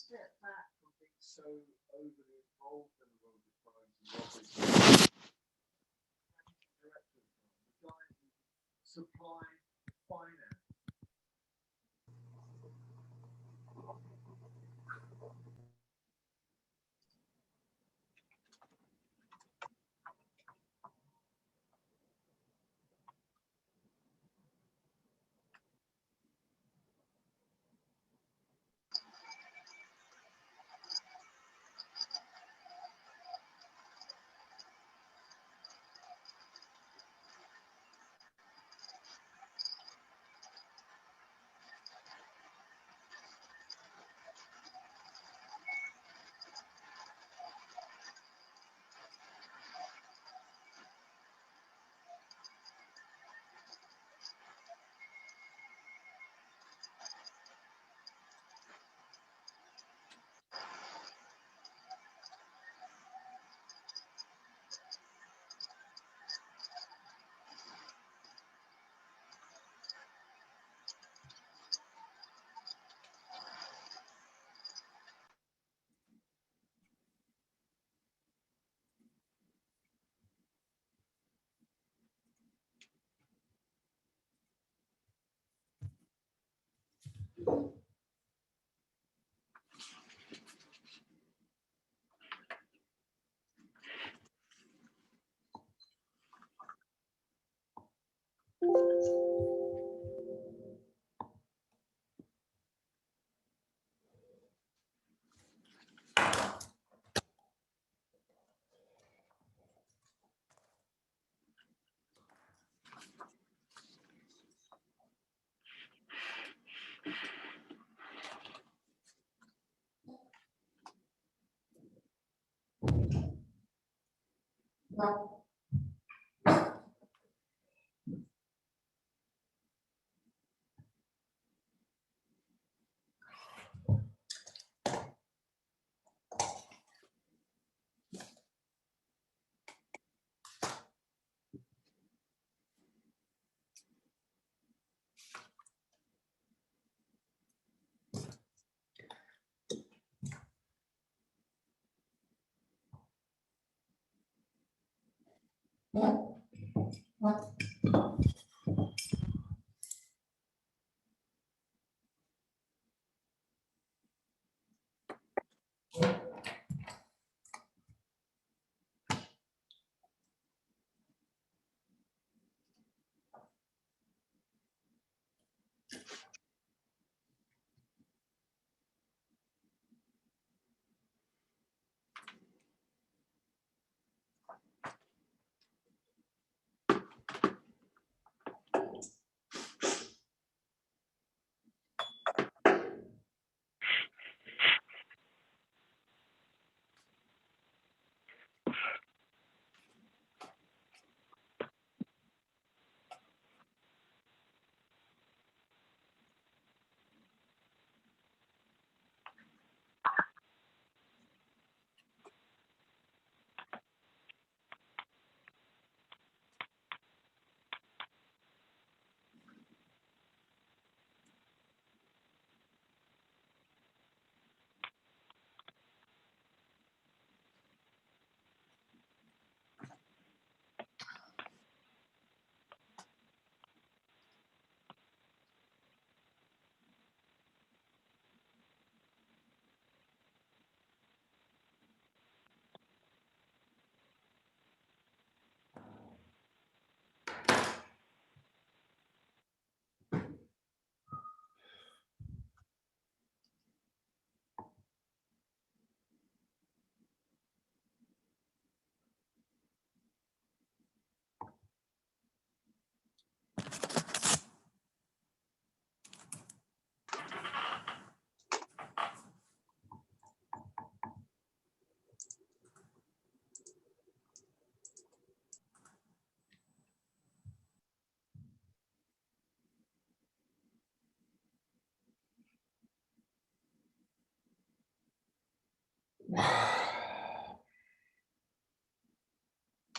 step back from being so overly involved in the world of finance and director of the guy who supply finance.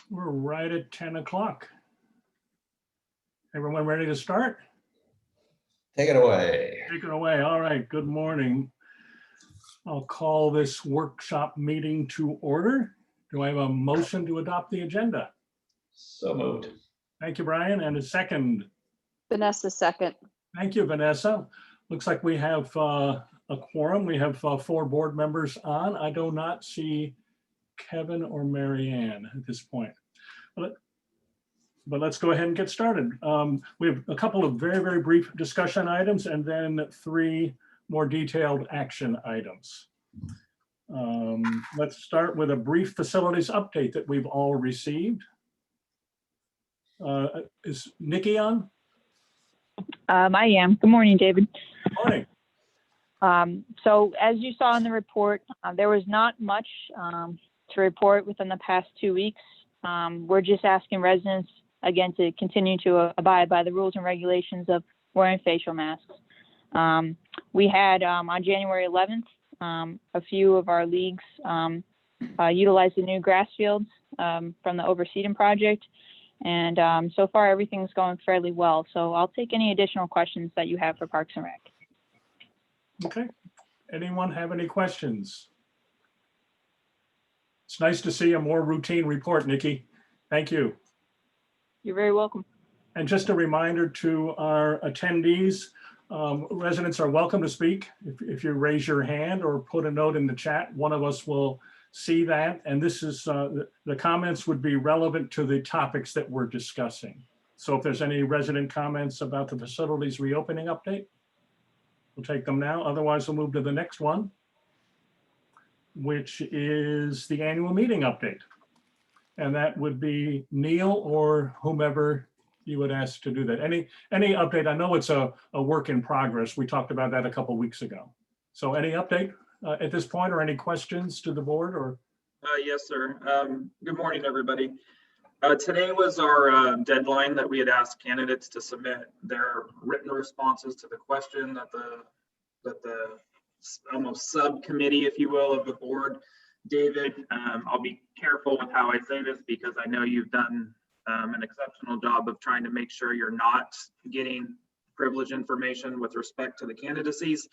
We're right at 10 o'clock. Everyone ready to start? Take it away. Take it away. All right. Good morning. I'll call this workshop meeting to order. Do I have a motion to adopt the agenda? So moved. Thank you, Brian. And a second. Vanessa, second. Thank you, Vanessa. Looks like we have a quorum. We have 4 board members on. I do not see Kevin or Mary Ann at this point. But let's go ahead and get started. We have a couple of very, very brief discussion items and then 3 more detailed action items. Let's start with a brief facilities update that we've all received. Is Nikki on? I am. Good morning, David. Good morning. So as you saw in the report, there was not much to report within the past 2 weeks. We're just asking residents, again, to continue to abide by the rules and regulations of wearing facial masks. We had on January 11th, a few of our leagues utilized the new grass fields from the Overseeding project. And so far, everything's going fairly well. So I'll take any additional questions that you have for Parks and Rec. Okay. Anyone have any questions? It's nice to see a more routine report, Nikki. Thank you. You're very welcome. And just a reminder to our attendees, residents are welcome to speak. If you raise your hand or put a note in the chat, one of us will see that. And this is, the comments would be relevant to the topics that we're discussing. So if there's any resident comments about the facilities reopening update, we'll take them now. Otherwise, we'll move to the next one, which is the annual meeting update. And that would be Neil or whomever you would ask to do that. Any update? I know it's a work in progress. We talked about that a couple of weeks ago. So any update at this point or any questions to the board or? Yes, sir. Good morning, everybody. Today was our deadline that we had asked candidates to submit their written responses to the question that the almost subcommittee, if you will, of the board. David, I'll be careful with how I say this because I know you've done an exceptional job of trying to make sure you're not getting privileged information with respect to the candidacies.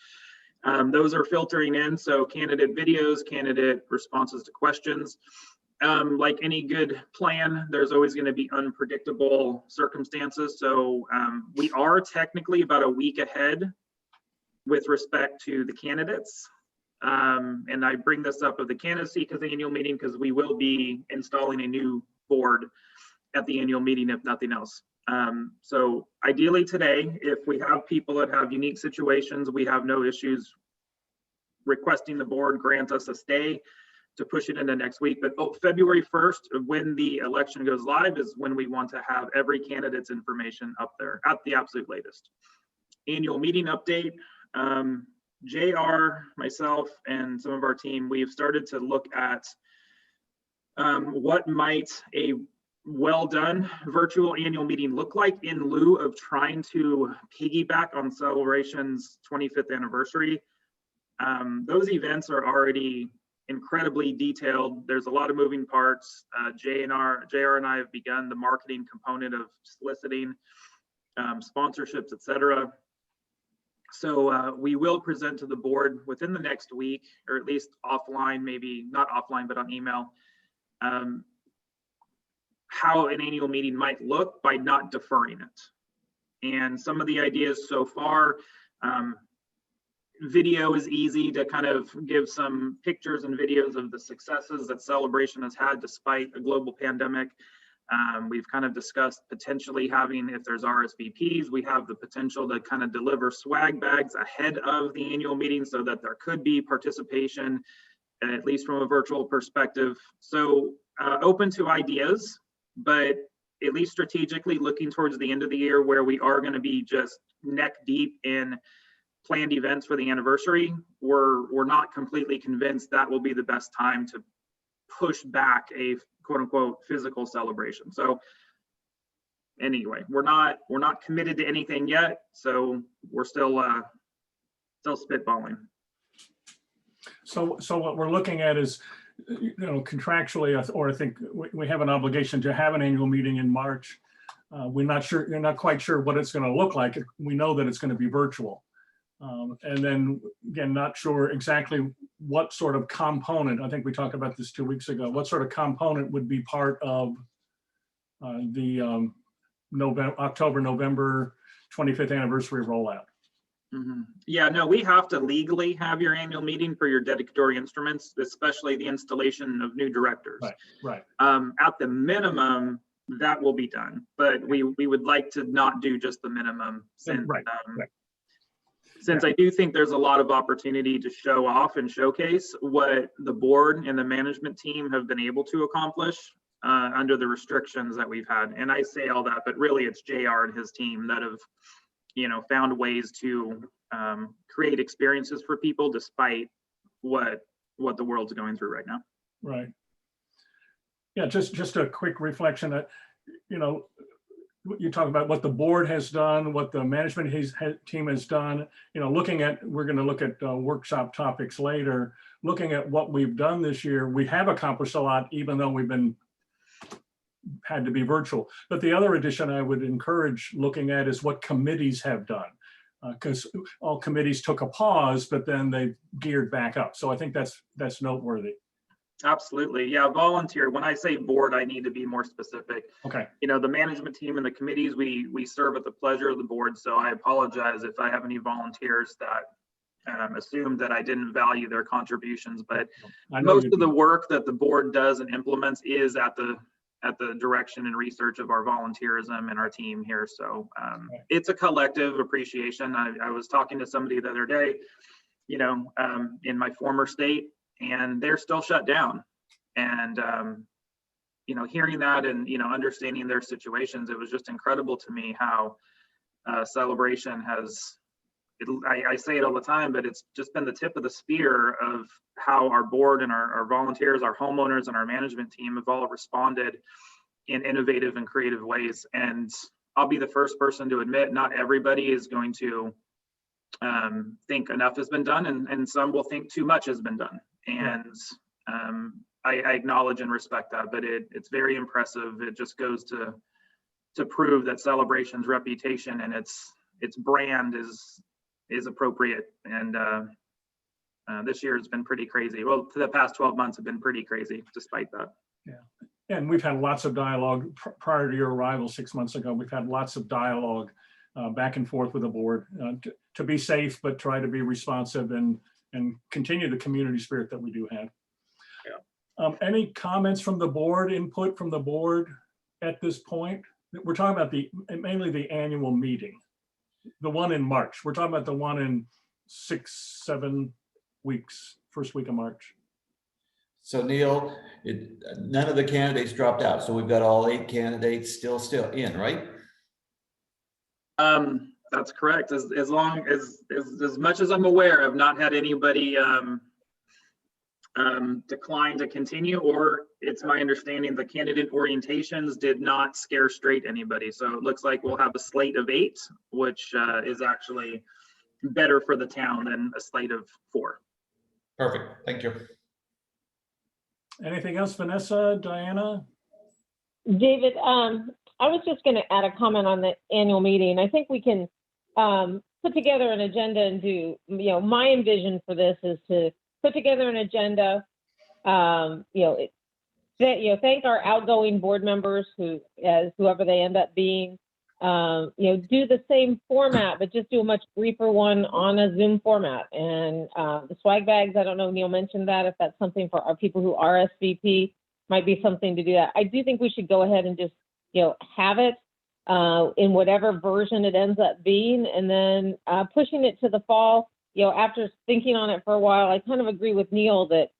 Those are filtering in, so candidate videos, candidate responses to questions. Like any good plan, there's always going to be unpredictable circumstances. So we are technically about a week ahead with respect to the candidates. And I bring this up of the candidacy because the annual meeting, because we will be installing a new board at the annual meeting, if nothing else. So ideally today, if we have people that have unique situations, we have no issues requesting the board grant us a stay to push it into next week. But February 1st, when the election goes live, is when we want to have every candidate's information up there at the absolute latest. Annual meeting update. JR, myself, and some of our team, we've started to look at what might a well-done virtual annual meeting look like in lieu of trying to piggyback on Celebration's 25th anniversary. Those events are already incredibly detailed. There's a lot of moving parts. JR and I have begun the marketing component of soliciting sponsorships, etc. So we will present to the board within the next week, or at least offline, maybe not offline, but on email, how an annual meeting might look by not deferring it. And some of the ideas so far, video is easy to kind of give some pictures and videos of the successes that Celebration has had despite a global pandemic. We've kind of discussed potentially having, if there's RSVPs, we have the potential to kind of deliver swag bags ahead of the annual meeting so that there could be participation, at least from a virtual perspective. So open to ideas, but at least strategically looking towards the end of the year where we are going to be just neck deep in planned events for the anniversary, we're not completely convinced that will be the best time to push back a quote unquote physical celebration. So anyway, we're not committed to anything yet. So we're still spitballing. So what we're looking at is, contractually, or I think we have an obligation to have an annual meeting in March. We're not quite sure what it's going to look like. We know that it's going to be virtual. And then again, not sure exactly what sort of component, I think we talked about this 2 weeks ago, what sort of component would be part of the October, November 25th anniversary rollout? Yeah, no, we have to legally have your annual meeting for your dedicatory instruments, especially the installation of new directors. Right. At the minimum, that will be done, but we would like to not do just the minimum since, Right. since I do think there's a lot of opportunity to show off and showcase what the board and the management team have been able to accomplish under the restrictions that we've had. And I say all that, but really it's JR and his team that have, found ways to create experiences for people despite what the world's going through right now. Right. Yeah, just a quick reflection that, you talk about what the board has done, what the management team has done, we're going to look at workshop topics later, looking at what we've done this year. We have accomplished a lot, even though we've had to be virtual. But the other addition I would encourage looking at is what committees have done, because all committees took a pause, but then they geared back up. So I think that's noteworthy. Absolutely. Yeah, volunteer. When I say board, I need to be more specific. Okay. The management team and the committees, we serve at the pleasure of the board. So I apologize if I have any volunteers that assumed that I didn't value their contributions, but most of the work that the board does and implements is at the direction and research of our volunteerism and our team here. So it's a collective appreciation. I was talking to somebody the other day, in my former state, and they're still shut down. And, hearing that and, understanding their situations, it was just incredible to me how Celebration has, I say it all the time, but it's just been the tip of the spear of how our board and our volunteers, our homeowners, and our management team have all responded in innovative and creative ways. And I'll be the first person to admit, not everybody is going to think enough has been done, and some will think too much has been done. And I acknowledge and respect that, but it's very impressive. It just goes to prove that Celebration's reputation and its brand is appropriate. And this year has been pretty crazy. Well, for the past 12 months have been pretty crazy despite that. Yeah. And we've had lots of dialogue prior to your arrival 6 months ago. We've had lots of dialogue back and forth with the board to be safe, but try to be responsive and continue the community spirit that we do have. Yeah. Any comments from the board, input from the board at this point? We're talking about mainly the annual meeting, the one in March. We're talking about the one in 6-7 weeks, first week of March. So Neil, none of the candidates dropped out. So we've got all 8 candidates still in, right? That's correct. As much as I'm aware, I've not had anybody decline to continue, or it's my understanding the candidate orientations did not scare straight anybody. So it looks like we'll have a slate of 8, which is actually better for the town than a slate of 4. Perfect. Thank you. Anything else, Vanessa, Diana? David, I was just going to add a comment on the annual meeting. I think we can put together an agenda and do, my envision for this is to put together an agenda, thank our outgoing board members whoever they end up being, do the same format, but just do a much briefer one on a Zoom format. And the swag bags, I don't know, Neil mentioned that, if that's something for our people who RSVP, might be something to do that. I do think we should go ahead and just, have it in whatever version it ends up being, and then pushing it to the fall. After thinking on it for a while, I kind of agree with Neil that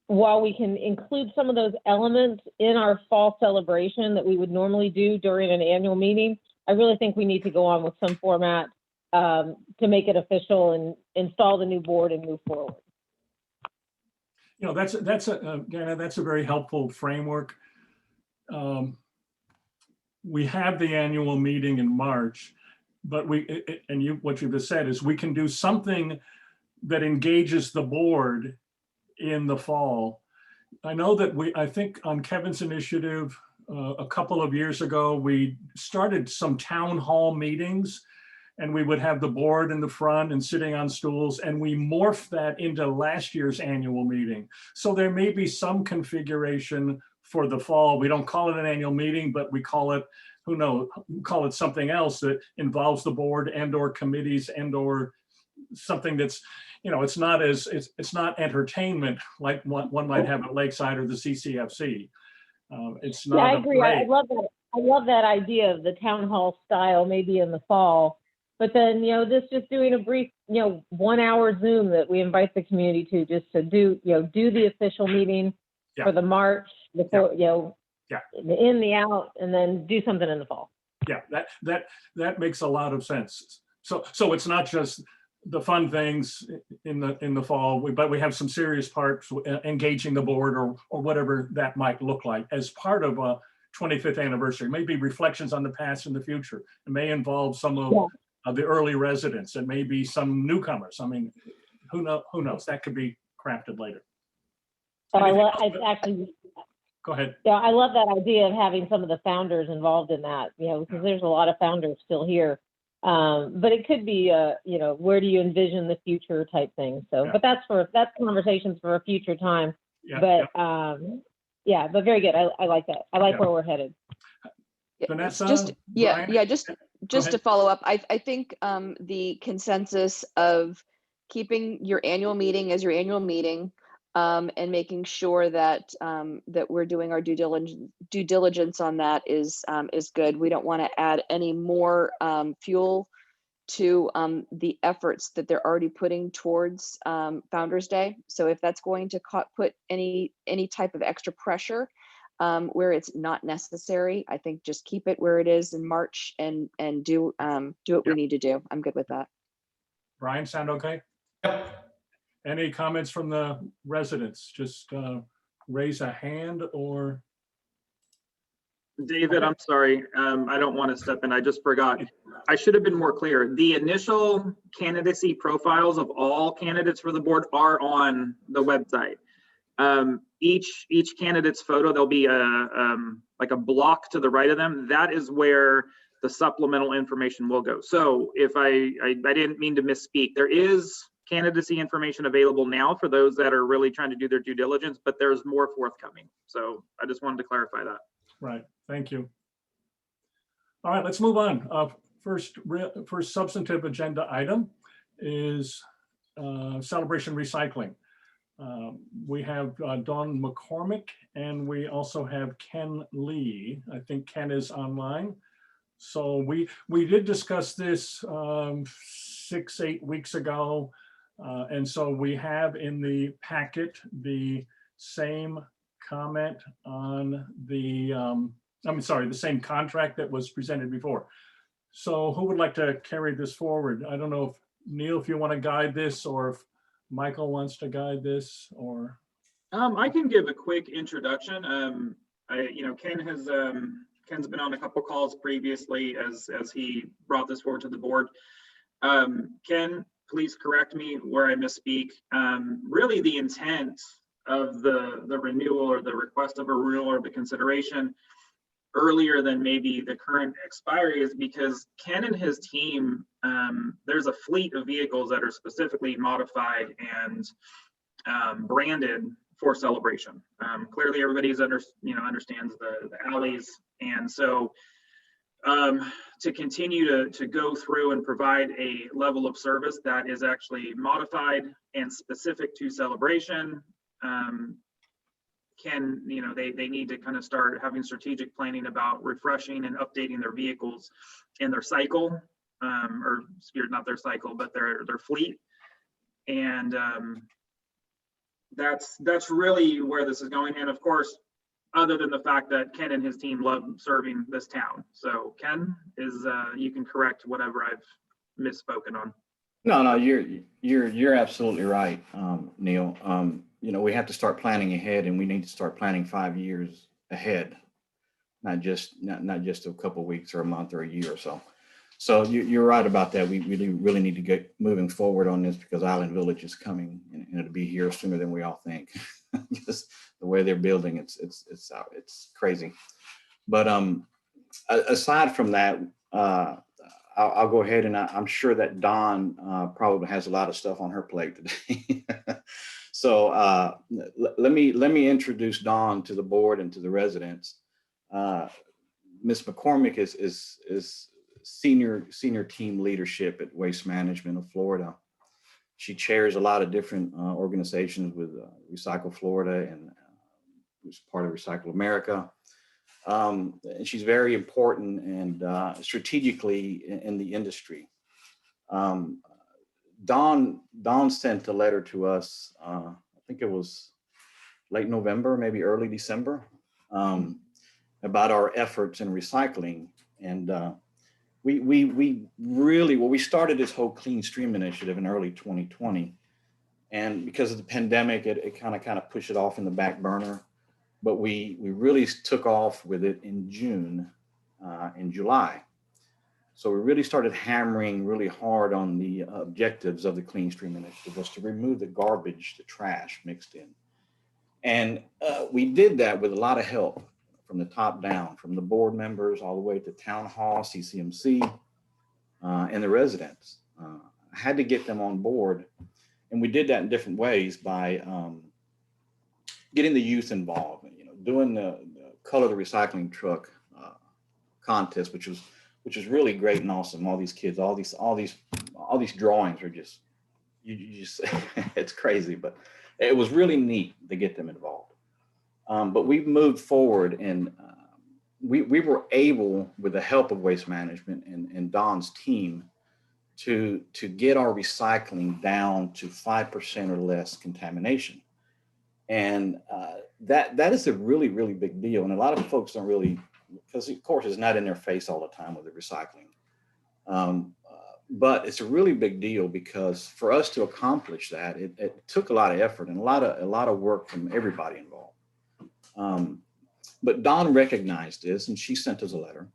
while we can include some of those elements in our fall celebration that we would normally do during an annual meeting, I really think we need to go on with some format to make it official and install the new board and move forward. That's a very helpful framework. We have the annual meeting in March, but what you've just said is we can do something that engages the board in the fall. I know that I think on Kevin's initiative a couple of years ago, we started some town hall meetings, and we would have the board in the front and sitting on stools, and we morphed that into last year's annual meeting. So there may be some configuration for the fall. We don't call it an annual meeting, but we call it, who knows, call it something else that involves the board and or committees and or something that's, you know, it's not entertainment like one might have at Lakeside or the CCFC. It's not. Yeah, I a agree. I parade. love that. I love that idea of the town hall style, maybe in the fall. But then, this just doing a brief, 1 hour Zoom that we invite the community to, just to do the official meeting Yeah. for the March, before, Yeah. the in, the out, and then do something in the fall. Yeah, that makes a lot of sense. So it's not just the fun things in the fall, but we have some serious parts, engaging the board or whatever that might look like as part of a 25th anniversary. Maybe reflections on the past and the future. It may involve some of the early residents. It may be some newcomers. I mean, who knows? That could be crafted later. But Anything else? Go ahead. Yeah, I love that idea of having some of the founders involved in that, because there's a lot of founders still here. But it could be, where do you envision the future type thing? So, Yeah. but that's conversations for a future time. Yeah, But but very good. I like that. I like Yeah. where we're headed. Vanessa, Yeah, Brian? just ahead. to follow up, I think the consensus of keeping your annual meeting as your annual meeting, and making sure that that we're doing our due diligence on that is good. We don't want to add any more fuel to the efforts that they're already putting towards Founders Day. So if that's going to put any type of extra pressure where it's not necessary, I think just keep it where it is in March and do what we need to do. I'm good with that. Brian, sound okay? Any comments from the residents? Just raise a hand or. David, I'm sorry. I don't want to step in. I just forgot. I should have been more clear. The initial candidacy profiles of all candidates for the board are on the website. Each candidate's photo, there'll be like a block to the right of them. That is where the supplemental information will go. So if I didn't mean to misspeak, there is candidacy information available now for those that are really trying to do their due diligence, but there's more forthcoming. So I just wanted to clarify that. Right, thank you. All right, let's move on. First substantive agenda item is celebration recycling. We have Dawn McCormick and we also have Ken Lee. I think Ken is online. So we did discuss this 6-8 weeks ago. And so we have in the packet the same comment on the, the same contract that was presented before. So who would like to carry this forward? I don't know if Neil, if you want to guide this, or if Michael wants to guide this, or. I can give a quick introduction. Ken's been on a couple calls previously as he brought this forward to the board. Ken, please correct me where I misspeak. Really the intent of the renewal or the request of a renewal or the consideration earlier than maybe the current expiry is because Ken and his team, there's a fleet of vehicles that are specifically modified and branded for celebration. Clearly everybody's understands the alleys. And so to continue to go through and provide a level of service that is actually modified and specific to celebration, they need to kind of start having strategic planning about refreshing and updating their vehicles in their cycle, or not their cycle, but their fleet. And that's really where this is going. And of course, other than the fact that Ken and his team love serving this town. So Ken, you can correct whatever I've misspoken on. No, you're absolutely right, Neil. We have to start planning ahead, and we need to start planning 5 years ahead, not just a couple of weeks or a month or a year or so. So you're right about that. We really need to get moving forward on this because Island Village is coming, and it'll be here sooner than we all think. Just the way they're building, it's crazy. But aside from that, I'll go ahead and I'm sure that Dawn probably has a lot of stuff on her plate today. So let me introduce Dawn to the board and to the residents. Ms. McCormick is senior team leadership at Waste Management of Florida. She chairs a lot of different organizations with Recycle Florida and was part of Recycle America. And she's very important and strategically in the industry. Dawn sent a letter to us, I think it was late November, maybe early December, about our efforts in recycling. And we really, well, we started this whole Clean Stream initiative in early 2020. And because of the pandemic, it kind of pushed it off in the back burner. But we really took off with it in June and July. So we really started hammering really hard on the objectives of the Clean Stream initiative, was to remove the garbage, the trash mixed in. And we did that with a lot of help from the top down, from the board members all the way to town hall, CCMC, and the residents. I had to get them on board. And we did that in different ways by getting the youth involved, doing the color the recycling truck contest, which was really great and awesome. All these kids, all these drawings are just, you just it's crazy, but it was really neat to get them involved. But we've moved forward, and we were able, with the help of Waste Management and Don's team, to get our recycling down to 5% or less contamination. And that is a really, really big deal. And a lot of folks don't really, because of course it's not in their face all the time with the recycling. But it's a really big deal, because for us to accomplish that, it took a lot of effort and a lot of work from everybody involved. But Dawn recognized this, and she sent us a letter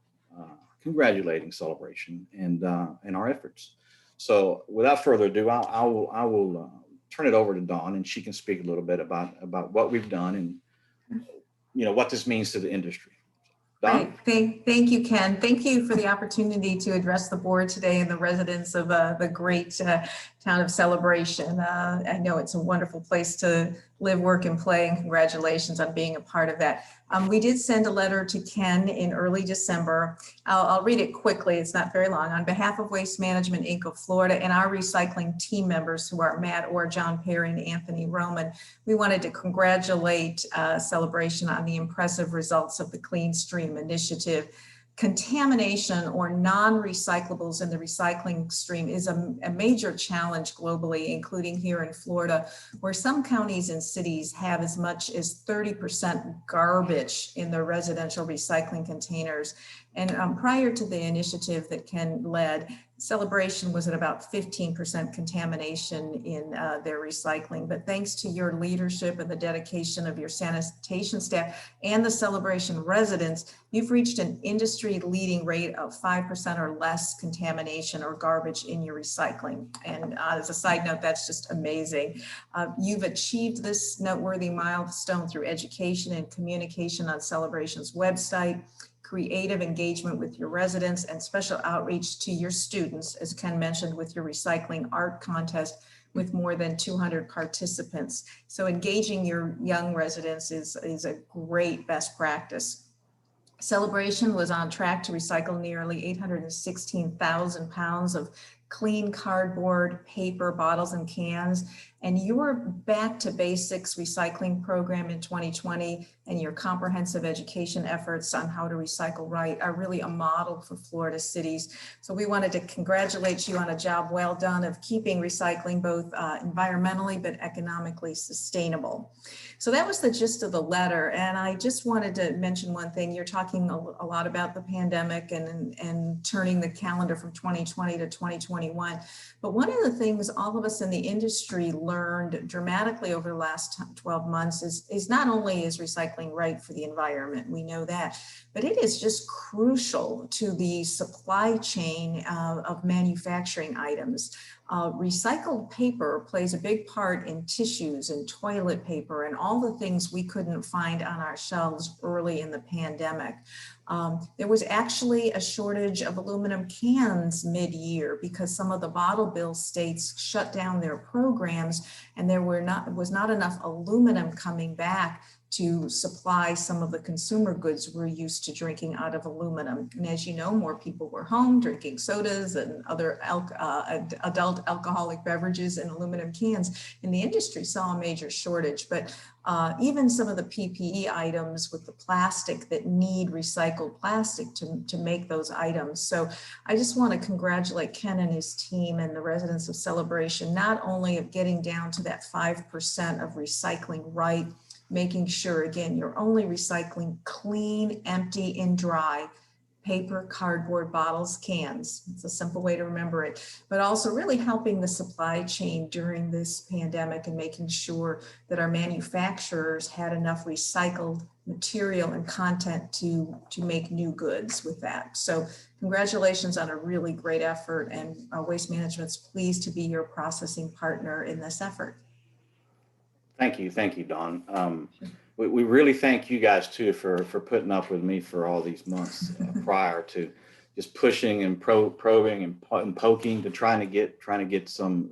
congratulating Celebration and our efforts. So without further ado, I will turn it over to Dawn, and she can speak a little bit about what we've done and what this means to the industry. Dawn? Right. Thank you, Ken. Thank you for the opportunity to address the board today and the residents of the great town of Celebration. I know it's a wonderful place to live, work, and play, and congratulations on being a part of that. We did send a letter to Ken in early December. I'll read it quickly. It's not very long. On behalf of Waste Management, Inc. of Florida and our recycling team members, who are Matt Orr, John Perry, and Anthony Roman, we wanted to congratulate Celebration on the impressive results of the Clean Stream initiative. Contamination or non-recyclables in the recycling stream is a major challenge globally, including here in Florida, where some counties and cities have as much as 30% garbage in their residential recycling containers. And prior to the initiative that Ken led, Celebration was at about 15% contamination in their recycling. But thanks to your leadership and the dedication of your sanitation staff and the Celebration residents, you've reached an industry-leading rate of 5% or less contamination or garbage in your recycling. And as a side note, that's just amazing. You've achieved this noteworthy milestone through education and communication on Celebration's website, creative engagement with your residents, and special outreach to your students, as Ken mentioned, with your recycling art contest with more than 200 participants. So engaging your young residents is a great best practice. Celebration was on track to recycle nearly 816,000 pounds of clean cardboard, paper, bottles, and cans. And your Back to Basics recycling program in 2020 and your comprehensive education efforts on how to recycle right are really a model for Florida cities. So we wanted to congratulate you on a job well done of keeping recycling both environmentally but economically sustainable. So that was the gist of the letter. And I just wanted to mention one thing. You're talking a lot about the pandemic and turning the calendar from 2020 to 2021. But one of the things all of us in the industry learned dramatically over the last 12 months is not only is recycling right for the environment, we know that, but it is just crucial to the supply chain of manufacturing items. Recycled paper plays a big part in tissues and toilet paper and all the things we couldn't find on our shelves early in the pandemic. There was actually a shortage of aluminum cans mid-year because some of the bottle bill states shut down their programs, and there was not enough aluminum coming back to supply some of the consumer goods we're used to drinking out of aluminum. And as you know, more people were home drinking sodas and other adult alcoholic beverages in aluminum cans, and the industry saw a major shortage. But even some of the PPE items with the plastic that need recycled plastic to make those items. So I just want to congratulate Ken and his team and the residents of Celebration, not only of getting down to that 5% of recycling right, making sure, again, you're only recycling clean, empty, and dry paper, cardboard, bottles, cans. It's a simple way to remember it, but also really helping the supply chain during this pandemic and making sure that our manufacturers had enough recycled material and content to make new goods with that. So congratulations on a really great effort, and Waste Management's pleased to be your processing partner in this effort. Thank you, Dawn. We really thank you guys too for putting up with me for all these months prior to just pushing and probing and poking to trying to get some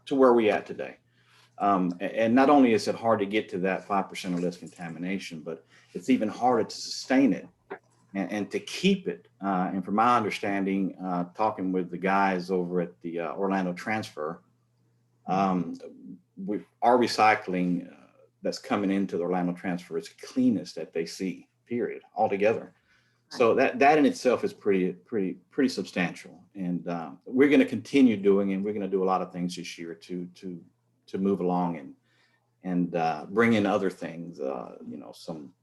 to where we at today. And not only is it hard to get to that 5% or less contamination, but it's even harder to sustain it and to keep it. And from my understanding, talking with the guys over at the Orlando Transfer, our recycling that's coming into the Orlando Transfer is the cleanest that they see, period, altogether. So that in itself is pretty substantial, and we're going to continue doing, and we're going to do a lot of things this year to move along and bring in other things, some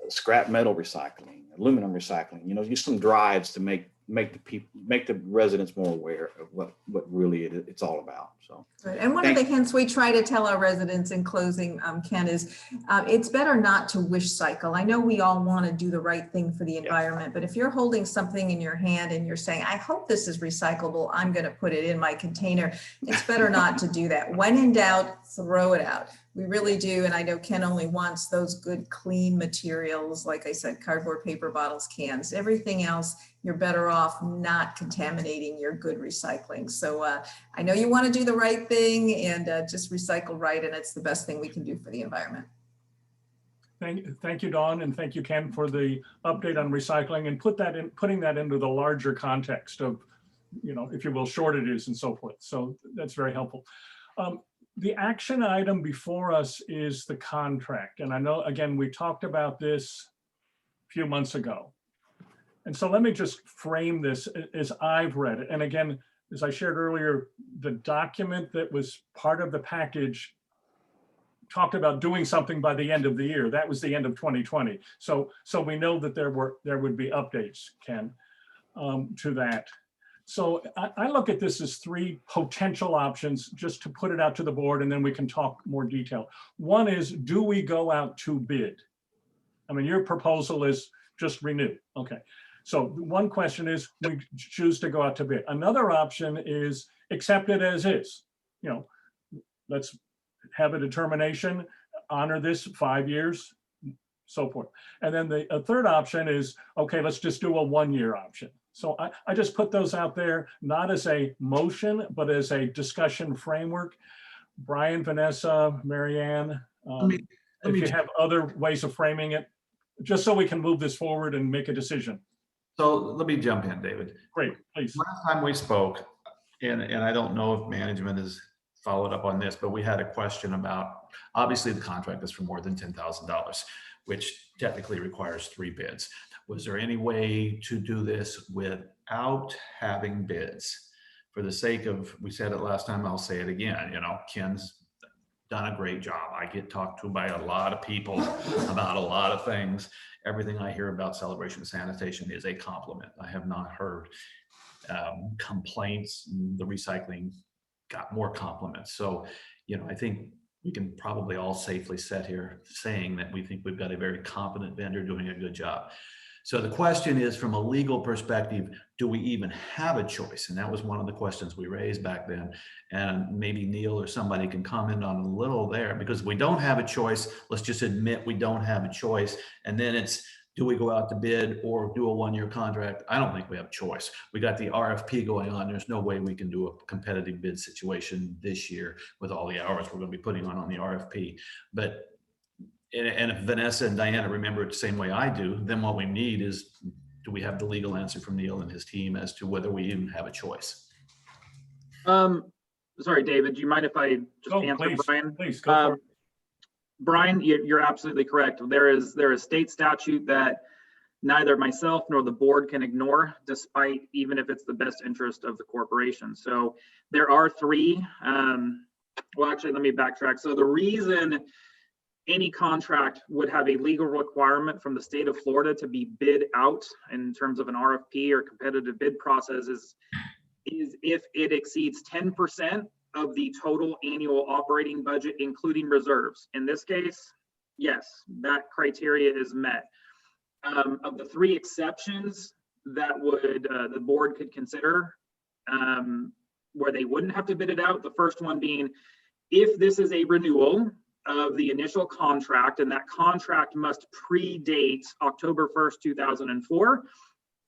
scrap metal recycling, aluminum recycling, just some drives to make the residents more aware of what really it's all about. So, right. And one of the hints we try to tell our residents in closing, Ken, is it's better not to wish cycle. I know we all want to do the right thing for the environment, but if you're holding something in your hand and you're saying, I hope this is recyclable, I'm going to put it in my container, it's better not to do that. When in doubt, throw it out. We really do. And I know Ken only wants those good, clean materials. Like I said, cardboard, paper, bottles, cans, everything else, you're better off not contaminating your good recycling. So I know you want to do the right thing and just recycle right. And it's the best thing we can do for the environment. Thank you, Dawn, and thank you, Ken, for the update on recycling and putting that into the larger context of, if you will, shortages and so forth. So that's very helpful. The action item before us is the contract. And I know, again, we talked about this a few months ago. And so let me just frame this as I've read it. And again, as I shared earlier, the document that was part of the package talked about doing something by the end of the year. That was the end of 2020. So we know that there would be updates, Ken, to that. So I look at this as three potential options, just to put it out to the board, and then we can talk more detail. One is, do we go out to bid? I mean, your proposal is just renew. Okay. So one question is, we choose to go out to bid. Another option is accept it as is. Let's have a determination, honor this 5 years, so forth. And then a third option is, okay, let's just do a 1-year option. So I just put those out there, not as a motion, but as a discussion framework. Brian, Vanessa, Marianne, if you have other ways of framing it, just so we can move this forward and make a decision. So let me jump in, David. Great, please. Last time we spoke, and I don't know if management has followed up on this, but we had a question about, obviously the contract is for more than $10,000, which technically requires 3 bids. Was there any way to do this without having bids? For the sake of, we said it last time, I'll say it again, Ken's done a great job. I get talked to by a lot of people about a lot of things. Everything I hear about Celebration Sanitation is a compliment. I have not heard complaints. The recycling got more compliments. So, I think we can probably all safely sit here saying that we think we've got a very competent vendor doing a good job. So the question is, from a legal perspective, do we even have a choice? And that was one of the questions we raised back then. And maybe Neil or somebody can comment on a little there, because we don't have a choice. Let's just admit we don't have a choice. And then it's, do we go out to bid or do a one-year contract? I don't think we have a choice. We got the RFP going on. There's no way we can do a competitive bid situation this year with all the hours we're going to be putting on the RFP. But and if Vanessa and Diana remember it the same way I do, then what we need is, do we have the legal answer from Neil and his team as to whether we even have a choice? Sorry, David, do you mind if I just answer, please, Brian? Please go for it. Brian, you're absolutely correct. There is state statute that neither myself nor the board can ignore, despite even if it's the best interest of the corporation. So there are three. Well, actually, let me backtrack. So the reason any contract would have a legal requirement from the state of Florida to be bid out in terms of an RFP or competitive bid process is if it exceeds 10% of the total annual operating budget, including reserves. In this case, yes, that criteria is met. Of the three exceptions that would the board could consider where they wouldn't have to bid it out, the first one being if this is a renewal of the initial contract, and that contract must predate October 1st, 2004,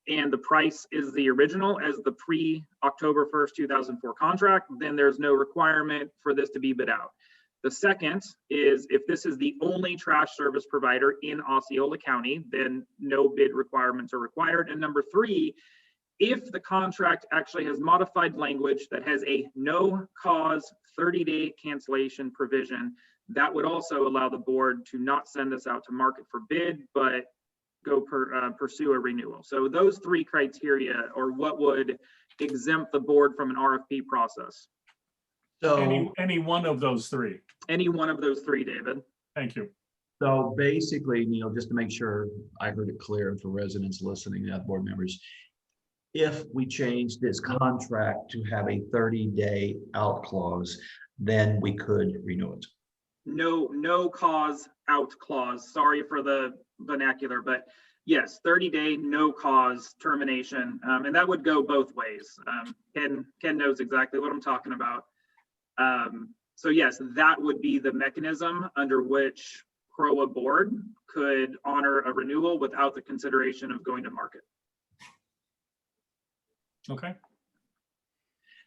and the price is the original as the pre-October 1st, 2004 contract, then there's no requirement for this to be bid out. The second is if this is the only trash service provider in Osceola County, then no bid requirements are required. And number three, if the contract actually has modified language that has a no cause 30-day cancellation provision, that would also allow the board to not send this out to market for bid, but go pursue a renewal. So those three criteria are what would exempt the board from an RFP process. So Any one of those three. Any one of those three, David. Thank you. So basically, Neil, just to make sure I heard it clear for residents listening, the board members, if we change this contract to have a 30-day out clause, then we could renew it. No cause out clause. Sorry for the vernacular, but yes, 30-day no cause termination. And that would go both ways. Ken knows exactly what I'm talking about. So yes, that would be the mechanism under which CROA board could honor a renewal without the consideration of going to market. Okay.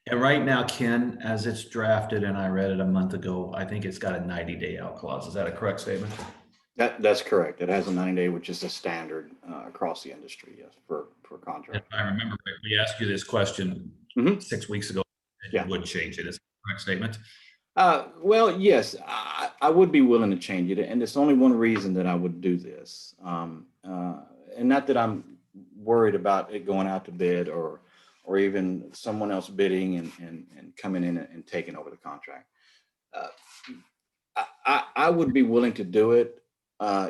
And right now, Ken, as it's drafted, and I read it a month ago, I think it's got a 90-day out clause. Is that a correct statement? That's correct. It has a 90-day, which is a standard across the industry, yes, for contract. If I remember right, we asked you this question 6 weeks ago, and you would change it. Is that a correct statement? Well, yes, I would be willing to change it. And it's only one reason that I would do this. And not that I'm worried about it going out to bid or even someone else bidding and coming in and taking over the contract. I would be willing to do it,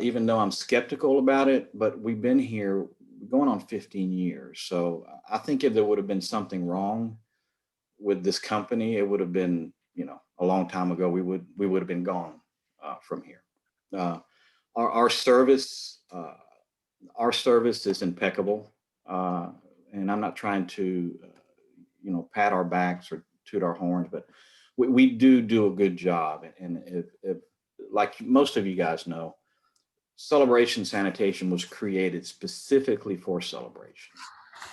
even though I'm skeptical about it, but we've been here going on 15 years. So I think if there would have been something wrong with this company, it would have been, a long time ago, we would have been gone from here. Our service is impeccable. And I'm not trying to, pat our backs or toot our horns, but we do a good job. And if, like most of you guys know, Celebration Sanitation was created specifically for Celebration.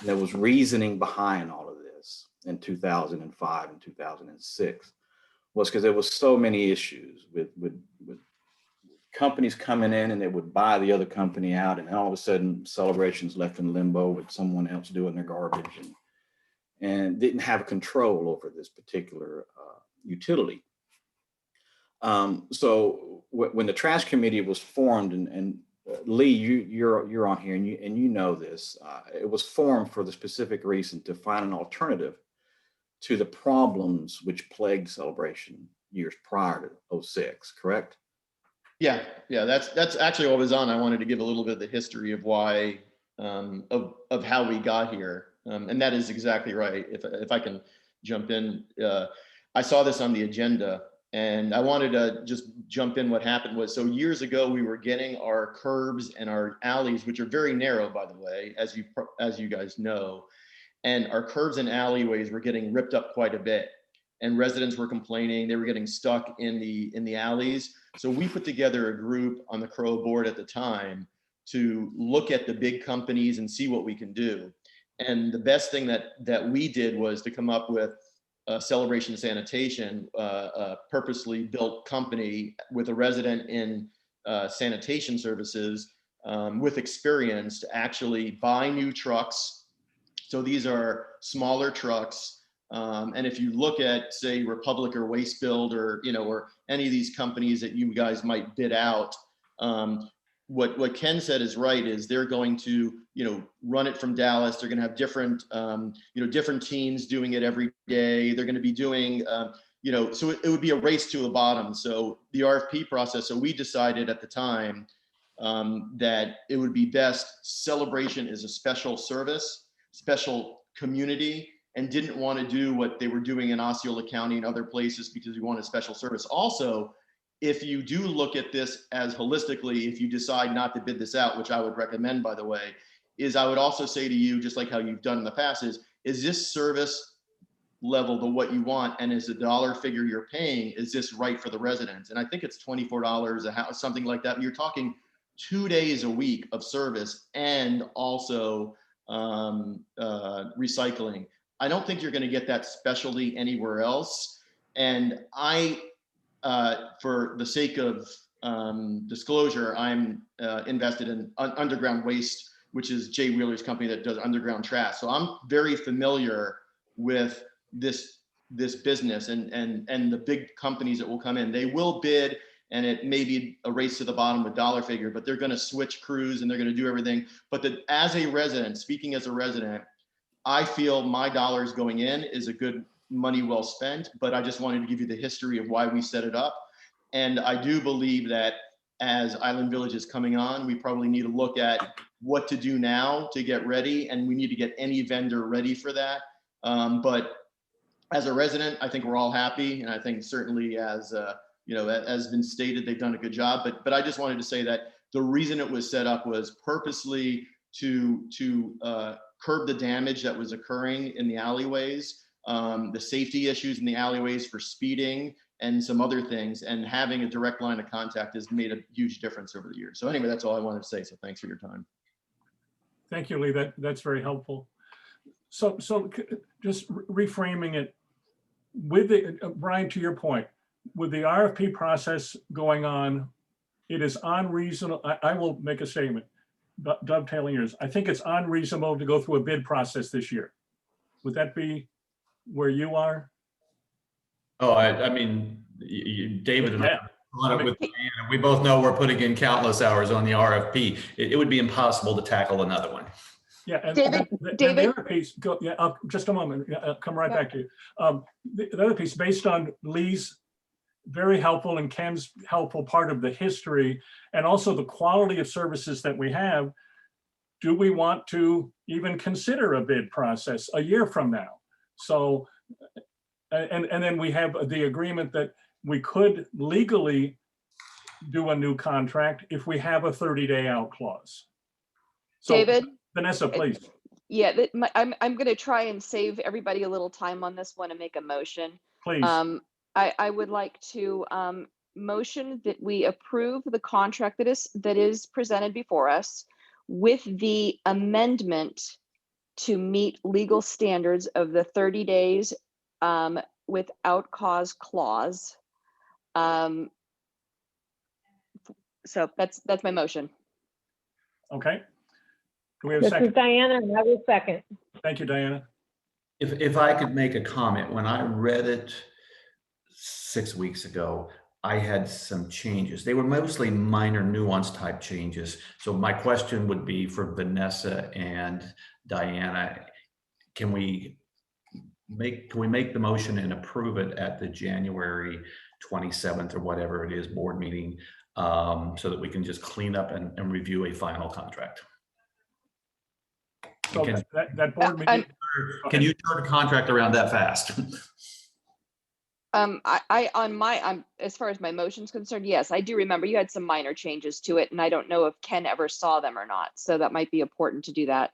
There was reasoning behind all of this in 2005 and 2006, was because there was so many issues with companies coming in and they would buy the other company out, and all of a sudden Celebration's left in limbo with someone else doing their garbage and didn't have control over this particular utility. So when the trash committee was formed, and Lee, you're on here and you know this, it was formed for the specific reason to find an alternative to the problems which plagued Celebration years prior to 06, correct? Yeah, that's actually what was on. I wanted to give a little bit of the history of why, of how we got here, and that is exactly right. If I can jump in, I saw this on the agenda And I wanted to just jump in. What happened was, so years ago, we were getting our curbs and our alleys, which are very narrow, by the way, as you guys know, and our curbs and alleyways were getting ripped up quite a bit. And residents were complaining they were getting stuck in the alleys. So we put together a group on the CROA board at the time to look at the big companies and see what we can do. And the best thing that we did was to come up with Celebration Sanitation, a purposely built company with a resident in sanitation services with experience to actually buy new trucks. So these are smaller trucks. And if you look at, say, Republic or Waste Build, or or any of these companies that you guys might bid out, what Ken said is right. Is they're going to run it from Dallas. They're going to have different different teams doing it every day. They're going to be doing so it would be a race to the bottom. So the RFP process. So we decided at the time that it would be best. Celebration is a special service, special community, and didn't want to do what they were doing in Osceola County and other places because we wanted special service. Also, if you do look at this as holistically, if you decide not to bid this out, which I would recommend, by the way, is I would also say to you, just like how you've done in the past, is this service level to what you want? And is the dollar figure you're paying, is this right for the residents? And I think it's $24 a house, something like that. You're talking 2 days a week of service and also recycling. I don't think you're going to get that specialty anywhere else. And for the sake of disclosure, I'm invested in Underground Waste, which is Jay Wheeler's company that does underground trash. So I'm very familiar with this business and the big companies that will come in. They will bid, and it may be a race to the bottom with dollar figure, but they're going to switch crews and they're going to do everything. But as a resident, speaking as a resident, I feel my dollars going in is a good money well spent, but I just wanted to give you the history of why we set it up. And I do believe that as Island Village is coming on, we probably need to look at what to do now to get ready, and we need to get any vendor ready for that. But as a resident, I think we're all happy, and I think certainly as as been stated, they've done a good job. But I just wanted to say that the reason it was set up was purposely to curb the damage that was occurring in the alleyways, the safety issues in the alleyways for speeding and some other things, and having a direct line of contact has made a huge difference over the years. So anyway, that's all I wanted to say. So thanks for your time. Thank you, Lee. That's very helpful. So just reframing it with the, Brian, to your point, with the RFP process going on, it is unreasonable. I will make a statement, dovetailing yours. I think it's unreasonable to go through a bid process this year. Would that be where you are? Oh, I mean, David and I, we both know we're putting in countless hours on the RFP. It would be impossible to tackle another one. Yeah, and David, the other piece, just a moment, I'll come right back to you. The other piece, based on Lee's very helpful and Ken's helpful part of the history, and also the quality of services that we have, do we want to even consider a bid process a year from now? So, and then we have the agreement that we could legally do a new contract if we have a 30-day out clause. So, David? Vanessa, please. Yeah, I'm going to try and save everybody a little time on this one and make a motion. Please. I would like to motion that we approve the contract that is presented before us with the amendment to meet legal standards of the 30 days without cause clause. So that's my motion. Okay. Do we have a This second? is Diana, and I will second. Thank you, Diana. If I could make a comment, when I read it 6 weeks ago, I had some changes. They were mostly minor nuance type changes. So my question would be for Vanessa and Diana, can we make the motion and approve it at the January 27th or whatever it is board meeting, so that we can just clean up and review a final contract? So that board meeting. Can you turn a contract around that fast? As far as my motion's concerned, yes, I do remember you had some minor changes to it, and I don't know if Ken ever saw them or not, so that might be important to do that.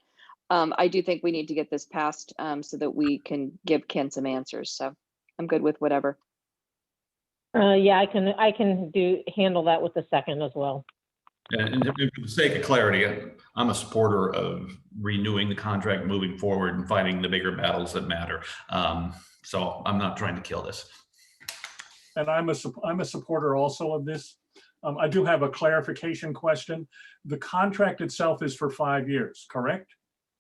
I do think we need to get this passed, so that we can give Ken some answers, so I'm good with whatever. Yeah, I can handle that with the second as well. And for the sake of clarity, I'm a supporter of renewing the contract, moving forward, and fighting the bigger battles that matter. So I'm not trying to kill this. And I'm a supporter also of this. I do have a clarification question. The contract itself is for 5 years, correct?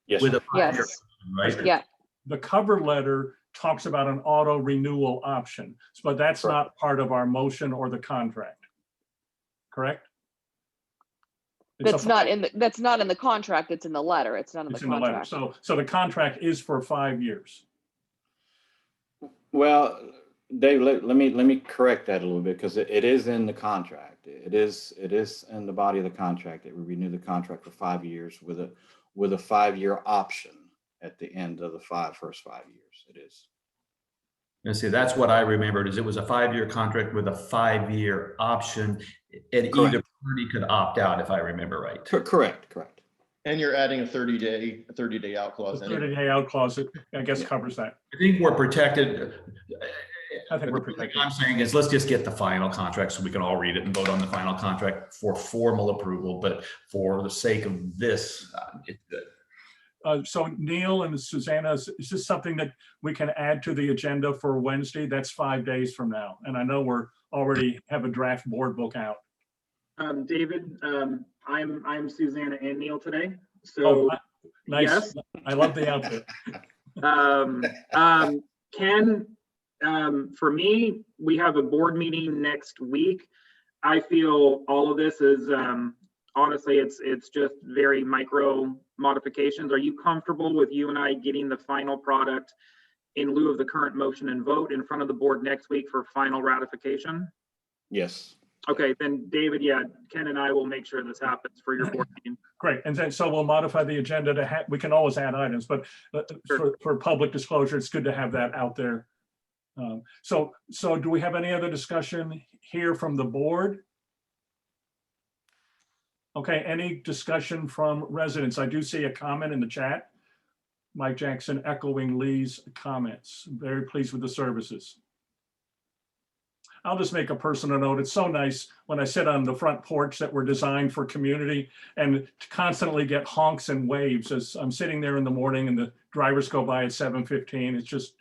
Yes, With sir. a 5-year, Yes, right? yeah, The cover letter talks about an auto renewal option, but that's Correct. not part of our motion or the contract, correct? It's a that's not in the contract, it's in the letter, it's not in the It's in the letter. contract. So the contract is for 5 years. Well, Dave, let me correct that a little bit, because it is in the contract. It is in the body of the contract that we renew the contract for 5 years with a 5-year option at the end of the first 5 years. It is. And see, that's what I remembered, is it was a 5-year contract with a 5-year option, and Correct. either party could opt out, if I remember right. Correct. And you're adding a 30-day out clause. The anyway. 30-day out clause, I guess, Yeah. covers that. I think we're protected. I think we're The thing protected. I'm saying is, let's just get the final contract so we can all read it and vote on the final contract for formal approval, but for the sake of this, it's good. So Neil and Susanna, is this something that we can add to the agenda for Wednesday? That's 5 days from now. And I know we're already have a draft board book out. David, I'm Susanna and Neil today. Oh, So nice. yes. I love the outfit. Ken, for me, we have a board meeting next week. I feel all of this is, honestly, it's just very micro modifications. Are you comfortable with you and I getting the final product in lieu of the current motion and vote in front of the board next week for final ratification? Yes. Okay, then David, yeah, Ken and I will make sure this happens for your board meeting. Great. And then, so we'll modify the agenda to have, we can always add items, but for public disclosure, it's good to have that out there. So do we have any other discussion here from the board? Okay, any discussion from residents? I do see a comment in the chat. Mike Jackson echoing Lee's comments. Very pleased with the services. I'll just make a personal note. It's so nice when I sit on the front porch that were designed for community and to constantly get honks and waves as I'm sitting there in the morning and the drivers go by at 7:15. It's just,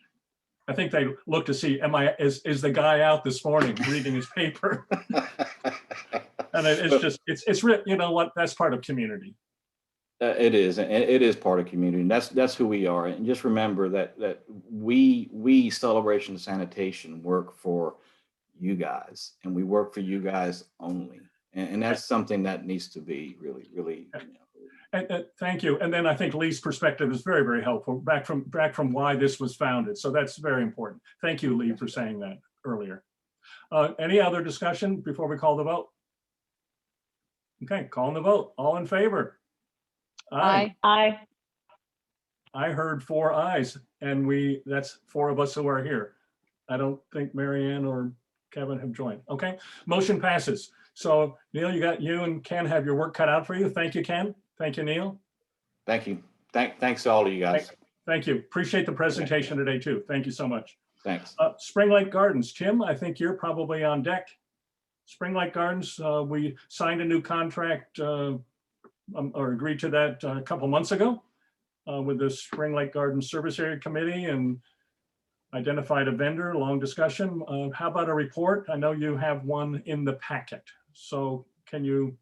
I think they look to see, is the guy out this morning reading his paper? And it's just, it's you know what, that's part of community. It is, and it is part of community. And that's who we are. And just remember that we Celebration Sanitation work for you guys, and we work for you guys only. And that's something that needs to be really, you know. And thank you. And then I think Lee's perspective is very, very helpful back from why this was founded. So that's very important. Thank you, Lee, for saying that earlier. Any other discussion before we call the vote? Okay, calling the vote. All in favor? Aye. Aye. I heard 4 ayes, and that's 4 of us who are here. I don't think Marianne or Kevin have joined. Okay, motion passes. So Neil, you and Ken have your work cut out for you. Thank you, Ken. Thank you, Neil. Thank you. Thanks to all of you guys. Thank you. Appreciate the presentation today too. Thank you so much. Thanks. Spring Lake Gardens, Tim, I think you're probably on deck. Spring Lake Gardens, we signed a new contract or agreed to that a couple months ago with the Spring Lake Gardens Service Area Committee and identified a vendor, long discussion. How about a report? I know you have one in the packet. So can you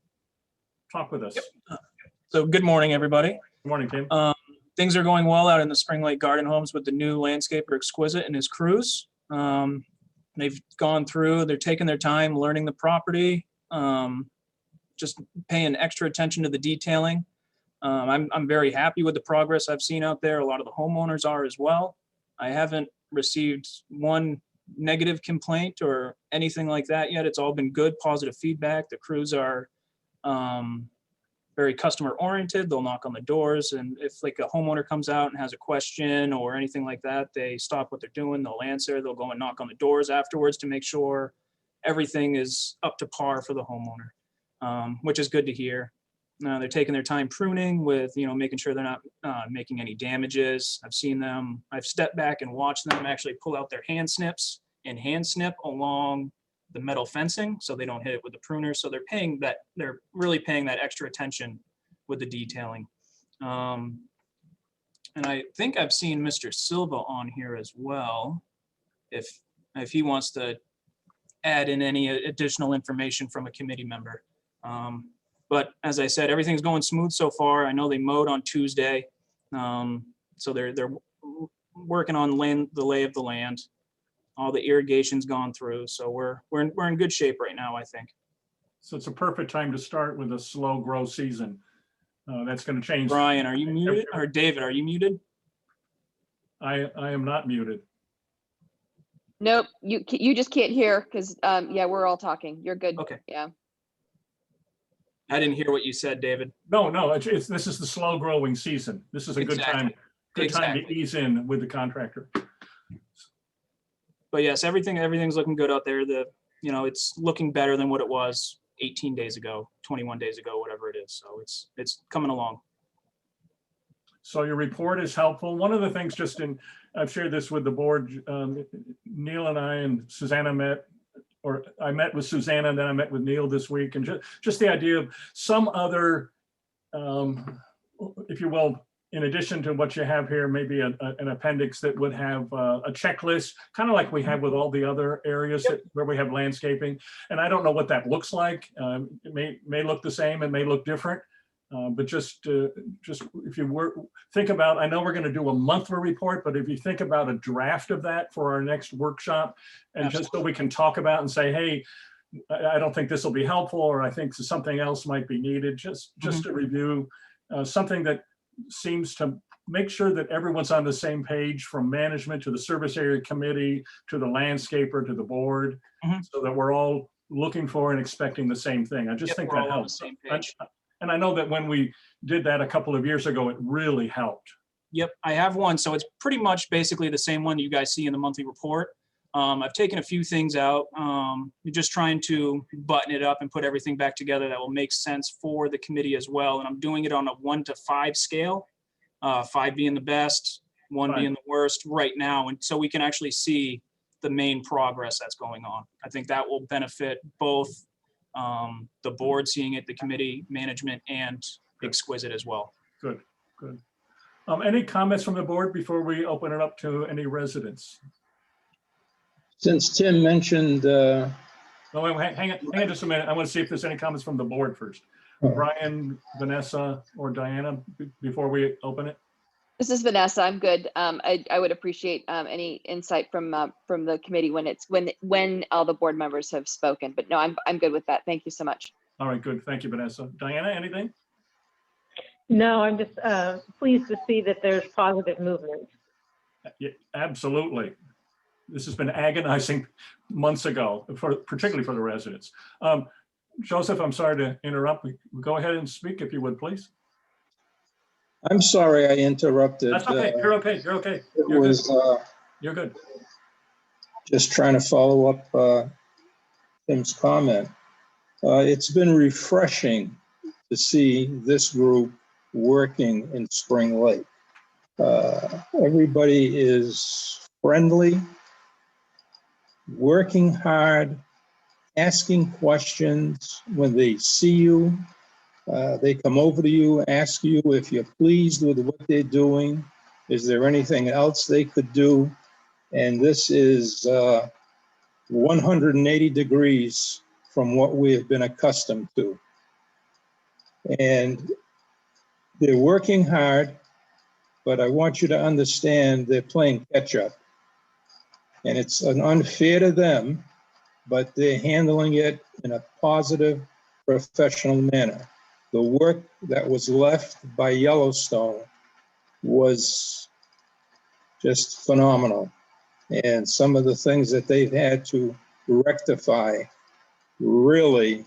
talk with us? Yep. So good morning, everybody. Good morning, Tim. Things are going well out in the Spring Lake Garden Homes with the new landscaper Exquisite and his crews. They've gone through, they're taking their time learning the property, just paying extra attention to the detailing. I'm very happy with the progress I've seen out there. A lot of the homeowners are as well. I haven't received one negative complaint or anything like that yet. It's all been good, positive feedback. The crews are very customer oriented. They'll knock on the doors, and if like a homeowner comes out and has a question or anything like that, they stop what they're doing, they'll answer, they'll go and knock on the doors afterwards to make sure everything is up to par for the homeowner, which is good to hear. They're taking their time pruning with, making sure they're not making any damages. I've stepped back and watched them actually pull out their hand snips and hand snip along the metal fencing so they don't hit it with the pruner. So they're really paying that extra attention with the detailing. And I think I've seen Mr. Silva on here as well, if he wants to add in any additional information from a committee member. But as I said, everything's going smooth so far. I know they mowed on Tuesday. So they're working on the lay of the land. All the irrigation's gone through. So we're in good shape right now, I think. So it's a perfect time to start with a slow grow season. That's going to change. Brian, are you muted? Or David, are you muted? I am not muted. Nope, you just can't hear because, yeah, we're all talking. You're good. Okay. Yeah. I didn't hear what you said, David. No, this is the slow growing season. This is a good time to ease in with the contractor. But yes, everything's looking good out there. It's looking better than what it was 18 days ago, 21 days ago, whatever it is. So it's coming along. So your report is helpful. One of the things I've shared this with the board, Neil and I and Susanna I met with Susanna and then I met with Neil this week, and just the idea of some other, if you will, in addition to what you have here, maybe an appendix that would have a checklist, kind of like we have with all the other areas where we have landscaping. And I don't know what that looks like. It may look the same, it may look different. But just if you think about, I know we're going to do a monthly report, but if you think about a draft of that for our next workshop, and just so we can talk about and say, hey, I don't think this will be helpful, or I think something else might be needed, just to review something that seems to make sure that everyone's on the same page, from management to the service area committee to the landscaper to the board, so that we're all looking for and expecting the same thing. I just think that helps. And I know that when we did that a couple of years ago, it really helped. Yep, I have one. So it's pretty much basically the same one you guys see in the monthly report. I've taken a few things out. You're just trying to button it up and put everything back together that will make sense for the committee as well. And I'm doing it on a 1 to 5 scale, 5 being the best, 1 being the worst right now. And so we can actually see the main progress that's going on. I think that will benefit both the board seeing it, the committee, management, and Exquisite as well. Good. Any comments from the board before we open it up to any residents? Since Tim mentioned, hang on just a minute. I want to see if there's any comments from the board first. Brian, Vanessa, or Diana, before we open it. This is Vanessa. I'm good. I would appreciate any insight from the committee when all the board members have spoken. But no, I'm good with that. Thank you so much. All right, good. Thank you, Vanessa. Diana, anything? No, I'm just pleased to see that there's positive movement. Yeah, absolutely. This has been agonizing months ago, particularly for the residents. Joseph, I'm sorry to interrupt. Go ahead and speak if you would, please. I'm sorry I interrupted. That's okay. You're okay. You're okay. You're good. Just trying to follow up Tim's comment. It's been refreshing to see this group working in Spring Lake. Everybody is friendly, working hard, asking questions when they see you. They come over to you, ask you if you're pleased with what they're doing. Is there anything else they could do? And this is 180 degrees from what we have been accustomed to. And they're working hard, but I want you to understand they're playing catch up. And it's unfair to them, but they're handling it in a positive, professional manner. The work that was left by Yellowstone was just phenomenal. And some of the things that they've had to rectify really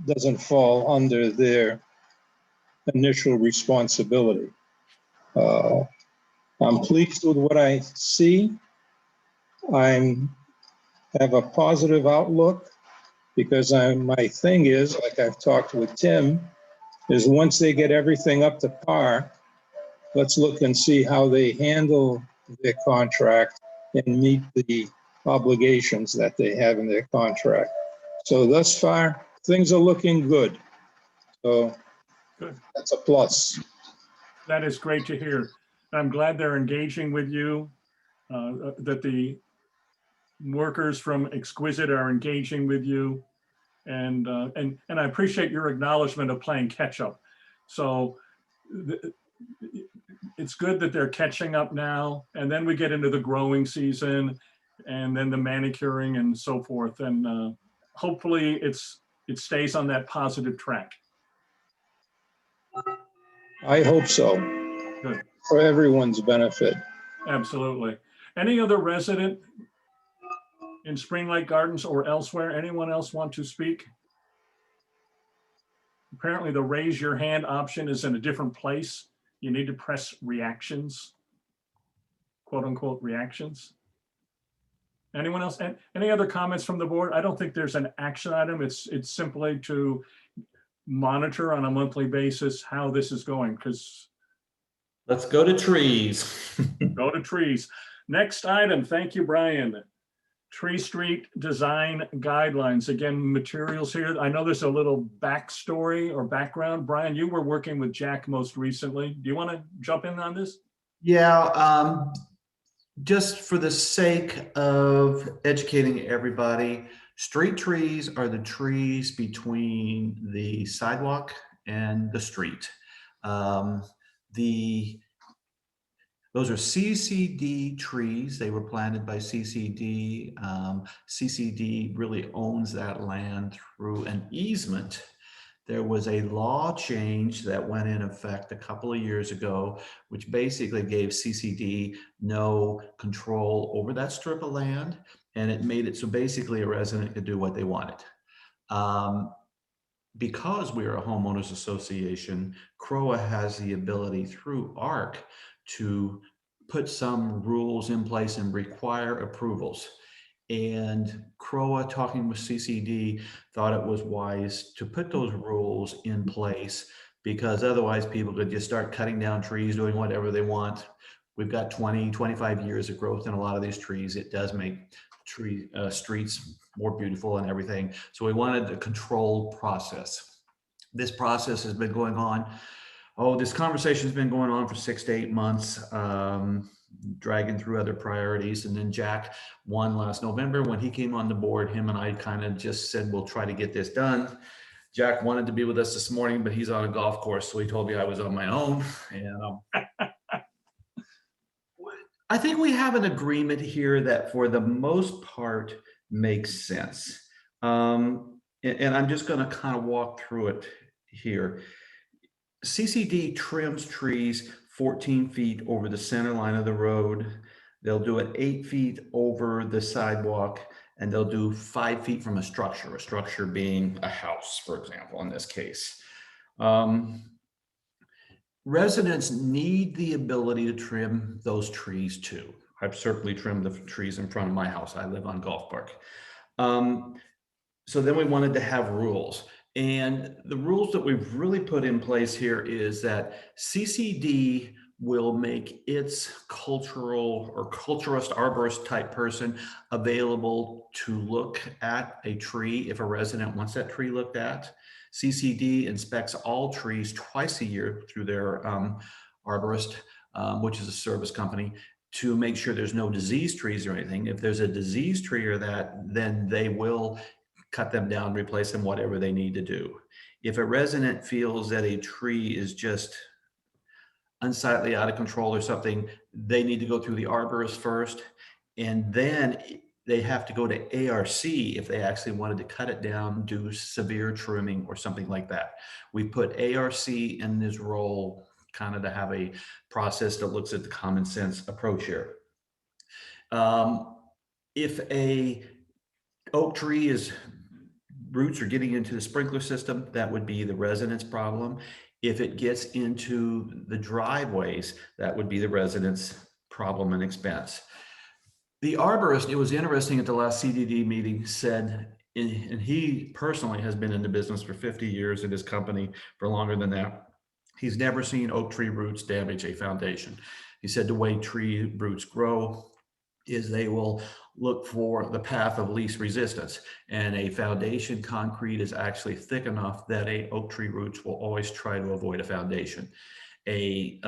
doesn't fall under their initial responsibility. I'm pleased with what I see. Have a positive outlook because my thing is, like I've talked with Tim, is once they get everything up to par, let's look and see how they handle their contract and meet the obligations that they have in their contract. So thus far, things are looking good. So Good. that's a plus. That is great to hear. I'm glad they're engaging with you, that the workers from Exquisite are engaging with you. And I appreciate your acknowledgement of playing catch up. So it's good that they're catching up now. And then we get into the growing season and then the manicuring and so forth. And hopefully it stays on that positive track. I hope so. Good. For everyone's benefit. Absolutely. Any other resident in Spring Lake Gardens or elsewhere? Anyone else want to speak? Apparently the raise your hand option is in a different place. You need to press reactions, quote unquote reactions. Anyone else? Any other comments from the board? I don't think there's an action item. It's simply to monitor on a monthly basis how this is going, because Let's go to trees. go to trees. Next item, thank you, Brian. Tree Street Design Guidelines. Again, materials here. I know there's a little backstory or background. Brian, you were working with Jack most recently. Do you want to jump in on this? Yeah, just for the sake of educating everybody, street trees are the trees between the sidewalk and the street. Those are CCD trees. They were planted by CCD. CCD really owns that land through an easement. There was a law change that went in effect a couple of years ago, which basically gave CCD no control over that strip of land. And it made it so basically a resident could do what they wanted. Because we are a homeowners association, CROA has the ability through ARC to put some rules in place and require approvals. And CROA, talking with CCD, thought it was wise to put those rules in place because otherwise people could just start cutting down trees, doing whatever they want. We've got 20, 25 years of growth in a lot of these trees. It does make streets more beautiful and everything. So we wanted a controlled process. This process has been going on. This conversation has been going on for 6 to 8 months, dragging through other priorities. And then Jack won last November. When he came on the board, him and I kind of just said, we'll try to get this done. Jack wanted to be with us this morning, but he's on a golf course. So he told me I was on my own. And I think we have an agreement here that for the most part makes sense. And I'm just going to kind of walk through it here. CCD trims trees 14 feet over the center line of the road. They'll do it 8 feet over the sidewalk, and they'll do 5 feet from a structure being a house, for example, in this case. Residents need the ability to trim those trees too. I've certainly trimmed the trees in front of my house. I live on Golf Park. So then we wanted to have rules. And the rules that we've really put in place here is that CCD will make its cultural or culturist, arborist type person available to look at a tree if a resident wants that tree looked at. CCD inspects all trees twice a year through their arborist, which is a service company, to make sure there's no diseased trees or anything. If there's a diseased tree or that, then they will cut them down, replace them, whatever they need to do. If a resident feels that a tree is just unsightly, out of control or something, they need to go through the arborist first, and then they have to go to ARC if they actually wanted to cut it down, do severe trimming or something like that. We put ARC in this role kind of to have a process that looks at the common sense approach here. If a oak tree is roots are getting into the sprinkler system, that would be the resident's problem. If it gets into the driveways, that would be the resident's problem and expense. The arborist, it was interesting at the last CDD meeting, said, and he personally has been in the business for 50 years at his company for longer than that. He's never seen oak tree roots damage a foundation. He said the way tree roots grow is they will look for the path of least resistance, and a foundation concrete is actually thick enough that a oak tree roots will always try to avoid a foundation. A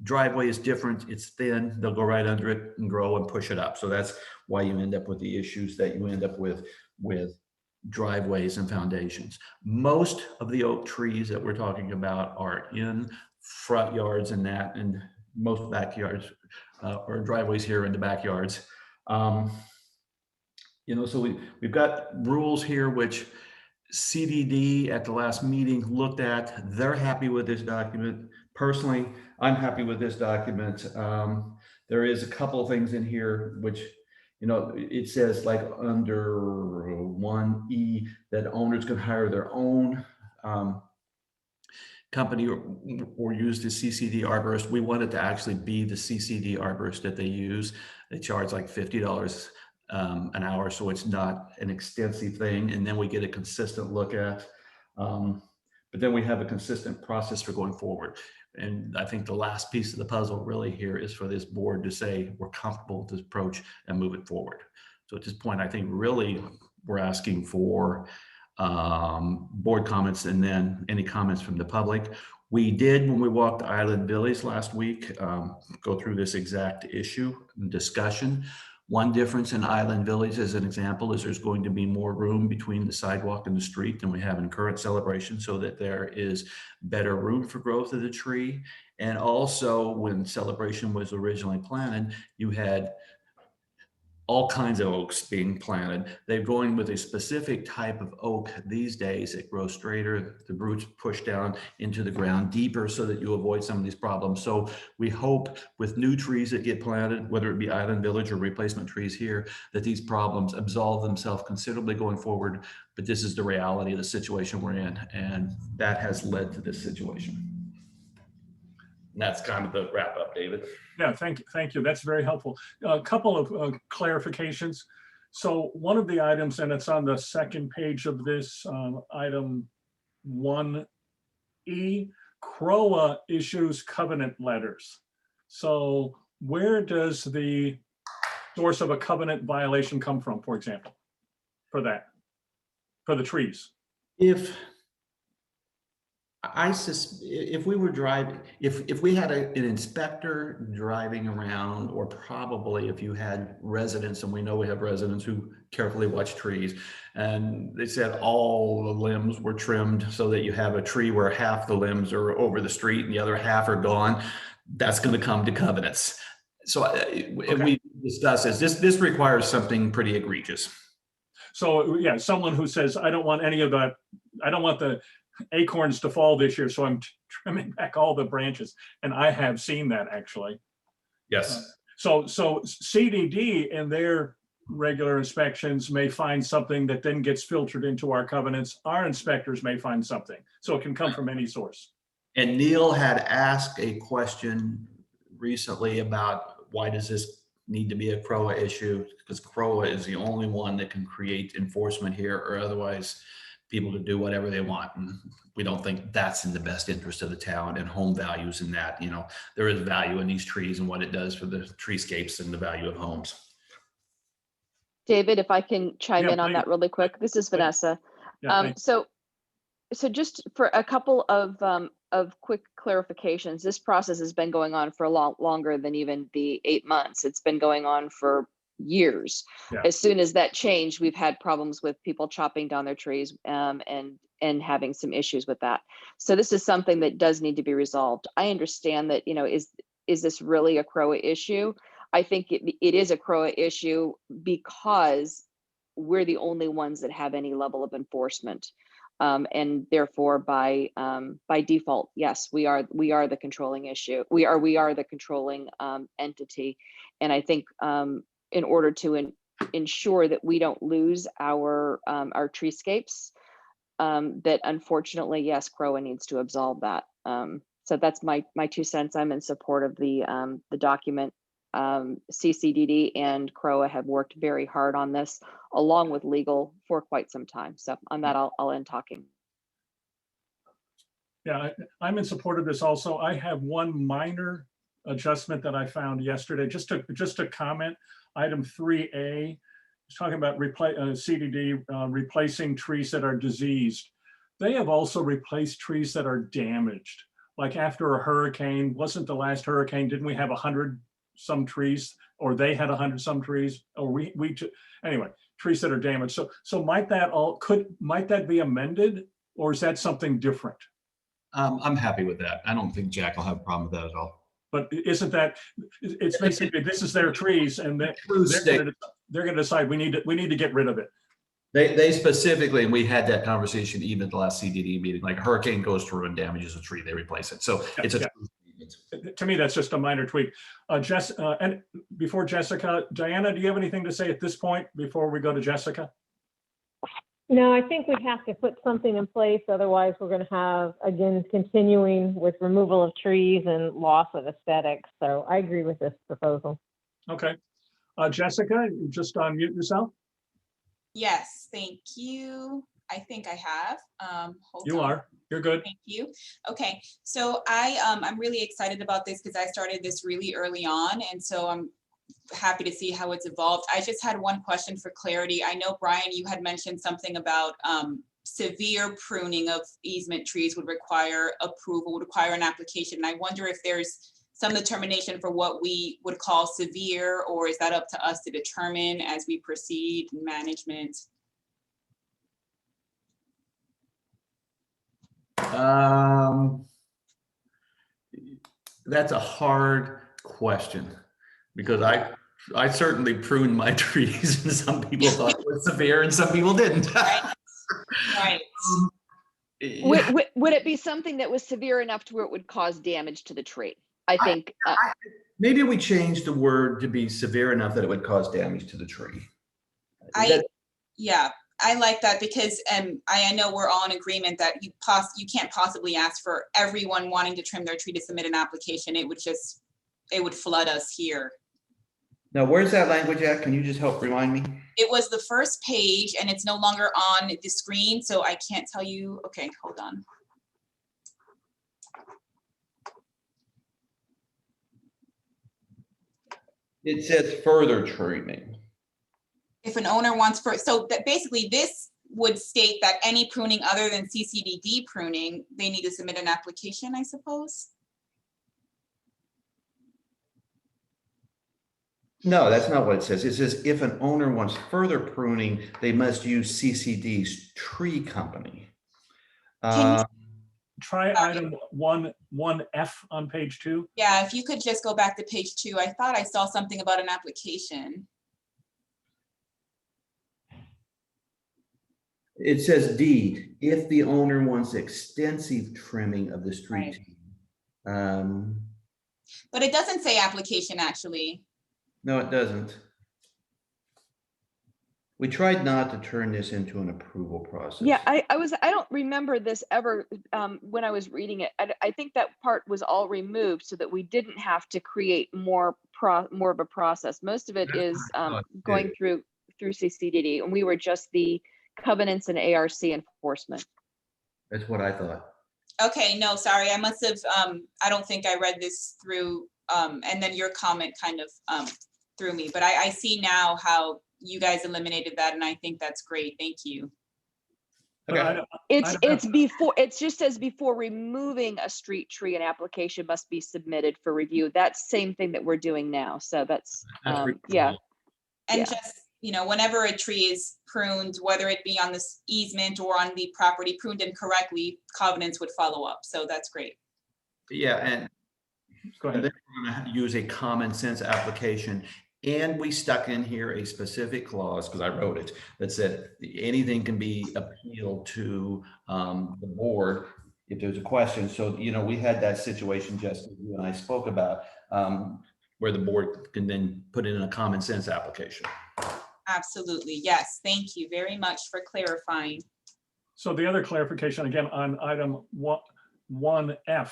driveway is different. It's thin. They'll go right under it and grow and push it up. So that's why you end up with the issues that you end up with driveways and foundations. Most of the oak trees that we're talking about are in front yards and that, and most backyards or driveways here in the backyards. You know, so we've got rules here which CDD at the last meeting looked at. They're happy with this document. Personally, I'm happy with this document. There is a couple of things in here which, you know, it says like under 1E that owners can hire their own company or use the CCD arborist. We want it to actually be the CCD arborist that they use. They charge like $50 an hour, so it's not an extensive thing. And then we get a consistent look at, but then we have a consistent process for going forward. And I think the last piece of the puzzle really here is for this board to say, we're comfortable with this approach and move it forward. So at this point, I think really we're asking for board comments and then any comments from the public. We did, when we walked Island Village last week, go through this exact issue and discussion. One difference in Island Village, as an example, is there's going to be more room between the sidewalk and the street than we have in current Celebration, so that there is better room for growth of the tree. And also, when Celebration was originally planted, you had all kinds of oaks being planted. They're going with a specific type of oak these days. It grows straighter, the roots push down into the ground deeper so that you avoid some of these problems. So we hope with new trees that get planted, whether it be Island Village or replacement trees here, that these problems absolve themselves considerably going forward. But this is the reality of the situation we're in, and that has led to this situation. And that's kind of the wrap up, David. Yeah, thank you. That's very helpful. A couple of clarifications. So one of the items, and it's on the second page of this, item 1E, CROA issues covenant letters. So where does the source of a covenant violation come from, for example, for the trees? If we were driving, if we had an inspector driving around, or probably if you had residents, and we know we have residents who carefully watch trees, and they said all the limbs were trimmed so that you have a tree where half the limbs are over the street and the other half are gone, that's going to come to covenants. So okay. We discussed this requires something pretty egregious. So yeah, someone who says, I don't want any of that, I don't want the acorns to fall this year, so I'm trimming back all the branches. And I have seen that actually. Yes. So CDD in their regular inspections may find something that then gets filtered into our covenants. Our inspectors may find something. So it can come from any source. And Neil had asked a question recently about why does this need to be a CROA issue? Because CROA is the only one that can create enforcement here, or otherwise people to do whatever they want. And we don't think that's in the best interest of the town and home values in that, you know, there is value in these trees and what it does for the treescapes and the value of homes. David, if I can chime in on that really quick, this is Vanessa. Yeah, so just for a couple of quick clarifications, this process has been going on for a lot longer than even the 8 months. It's been going on for years. Yeah. As soon as that changed, we've had problems with people chopping down their trees and having some issues with that. So this is something that does need to be resolved. I understand that, you know, is this really a CROA issue? I think it is a CROA issue because we're the only ones that have any level of enforcement. And therefore, by default, yes, we are the controlling issue. We are the controlling entity. And I think in order to ensure that we don't lose our treescapes. That unfortunately, yes, CROA needs to absolve that. So that's my 2 cents. I'm in support of the document. CCDD and CROA have worked very hard on this, along with legal, for quite some time. So on that, I'll end talking. Yeah, I'm in support of this also. I have one minor adjustment that I found yesterday, just to comment. Item 3A, it's talking about CDD replacing trees that are diseased. They have also replaced trees that are damaged. Like after a hurricane, wasn't the last hurricane, didn't we have 100 some trees, or they had 100 some trees, or anyway, trees that are damaged. So might that be amended, or is that something different? I'm happy with that. I don't think Jack will have a problem with that at all. But isn't that, it's basically, this is their trees, and they're going to decide we need to get rid of it. They specifically, and we had that conversation even at the last CDD meeting, like a hurricane goes through and damages a tree, they replace it. So it's a to me, that's just a minor tweak. And before Jessica, Diana, do you have anything to say at this point before we go to Jessica? No, I think we have to put something in place. Otherwise, we're going to have, again, continuing with removal of trees and loss of aesthetics. So I agree with this proposal. Okay. Jessica, you just unmute yourself. Yes, thank you. I think I have. You are. You're good. Thank you. Okay, so I'm really excited about this because I started this really early on, and so I'm happy to see how it's evolved. I just had one question for clarity. I know, Brian, you had mentioned something about severe pruning of easement trees would require approval, would require an application. And I wonder if there's some determination for what we would call severe, or is that up to us to determine as we proceed in management? That's a hard question, because I certainly pruned my trees, and some people thought it was severe and some people didn't. Right. Would it be something that was severe enough to where it would cause damage to the tree? I think maybe we change the word to be severe enough that it would cause damage to the tree. Yeah, I like that, because I know we're all in agreement that you can't possibly ask for everyone wanting to trim their tree to submit an application. It would flood us here. Now, where's that language at? Can you just help remind me? It was the first page, and it's no longer on the screen, so I can't tell you. Okay, hold on. It says further trimming. If an owner wants so that basically this would state that any pruning other than CCDD pruning, they need to submit an application, I suppose. No, that's not what it says. It says if an owner wants further pruning, they must use CCD's tree company. Try item 1F on page 2. Yeah, if you could just go back to page 2. I thought I saw something about an application. It says D, if the owner wants extensive trimming of the street. Right. But it doesn't say application, actually. No, it doesn't. We tried not to turn this into an approval process. Yeah, I don't remember this ever when I was reading it. I think that part was all removed so that we didn't have to create more of a process. Most of it is going through CCDD, and we were just the covenants and ARC enforcement. That's what I thought. Okay, no, sorry, I must have, I don't think I read this through, and then your comment kind of threw me, but I see now how you guys eliminated that, and I think that's great. Thank you. Okay. It just says before removing a street tree, an application must be submitted for review. That's same thing that we're doing now. So that's yeah. And just, whenever a tree is pruned, whether it be on this easement or on the property pruned incorrectly, covenants would follow up. So that's great. Yeah, and go ahead. Then we're going to use a common sense application. And we stuck in here a specific clause, because I wrote it, that said anything can be appealed to the board if there's a question. So, we had that situation, Jessica, you and I spoke about, where the board can then put in a common sense application. Absolutely. Yes. Thank you very much for clarifying. So the other clarification, again, on item 1F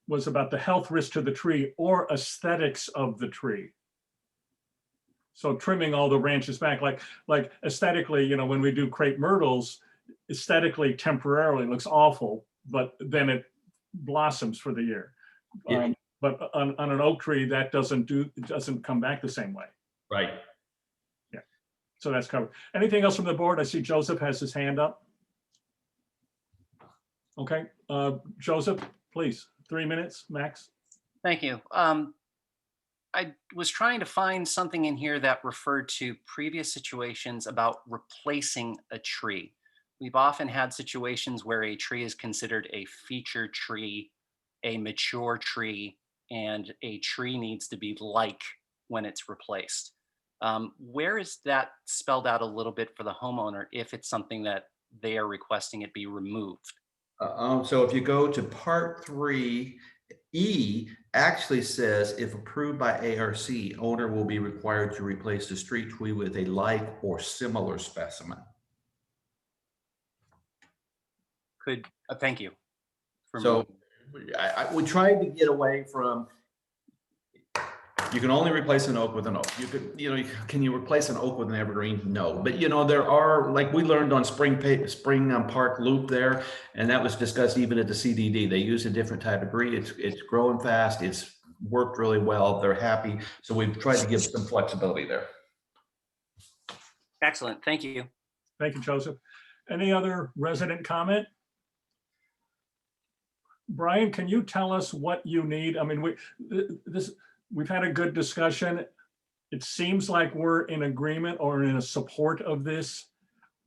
was about the health risk to the tree or aesthetics of the tree. So trimming all the branches back, like aesthetically, you know, when we do crepe myrtles, aesthetically, temporarily looks awful, but then it blossoms for the year. Yeah. But on an oak tree, that doesn't come back the same way. Right. Yeah. So that's covered. Anything else from the board? I see Joseph has his hand up. Okay, Joseph, please, 3 minutes max. Thank you. I was trying to find something in here that referred to previous situations about replacing a tree. We've often had situations where a tree is considered a feature tree, a mature tree, and a tree needs to be like when it's replaced. Where is that spelled out a little bit for the homeowner if it's something that they are requesting it be removed? So if you go to part 3E, actually says if approved by ARC, owner will be required to replace the street tree with a like or similar specimen. Thank you. So we tried to get away from, you can only replace an oak with an oak. You could, you know, can you replace an oak with an evergreen? No, but you know, there are, like we learned on Spring Park Loop there, and that was discussed even at the CDD. They use a different type of breed. It's growing fast. It's worked really well. They're happy. So we've tried to give some flexibility there. Excellent. Thank you. Thank you, Joseph. Any other resident comment? Brian, can you tell us what you need? I mean, we've had a good discussion. It seems like we're in agreement or in a support of this.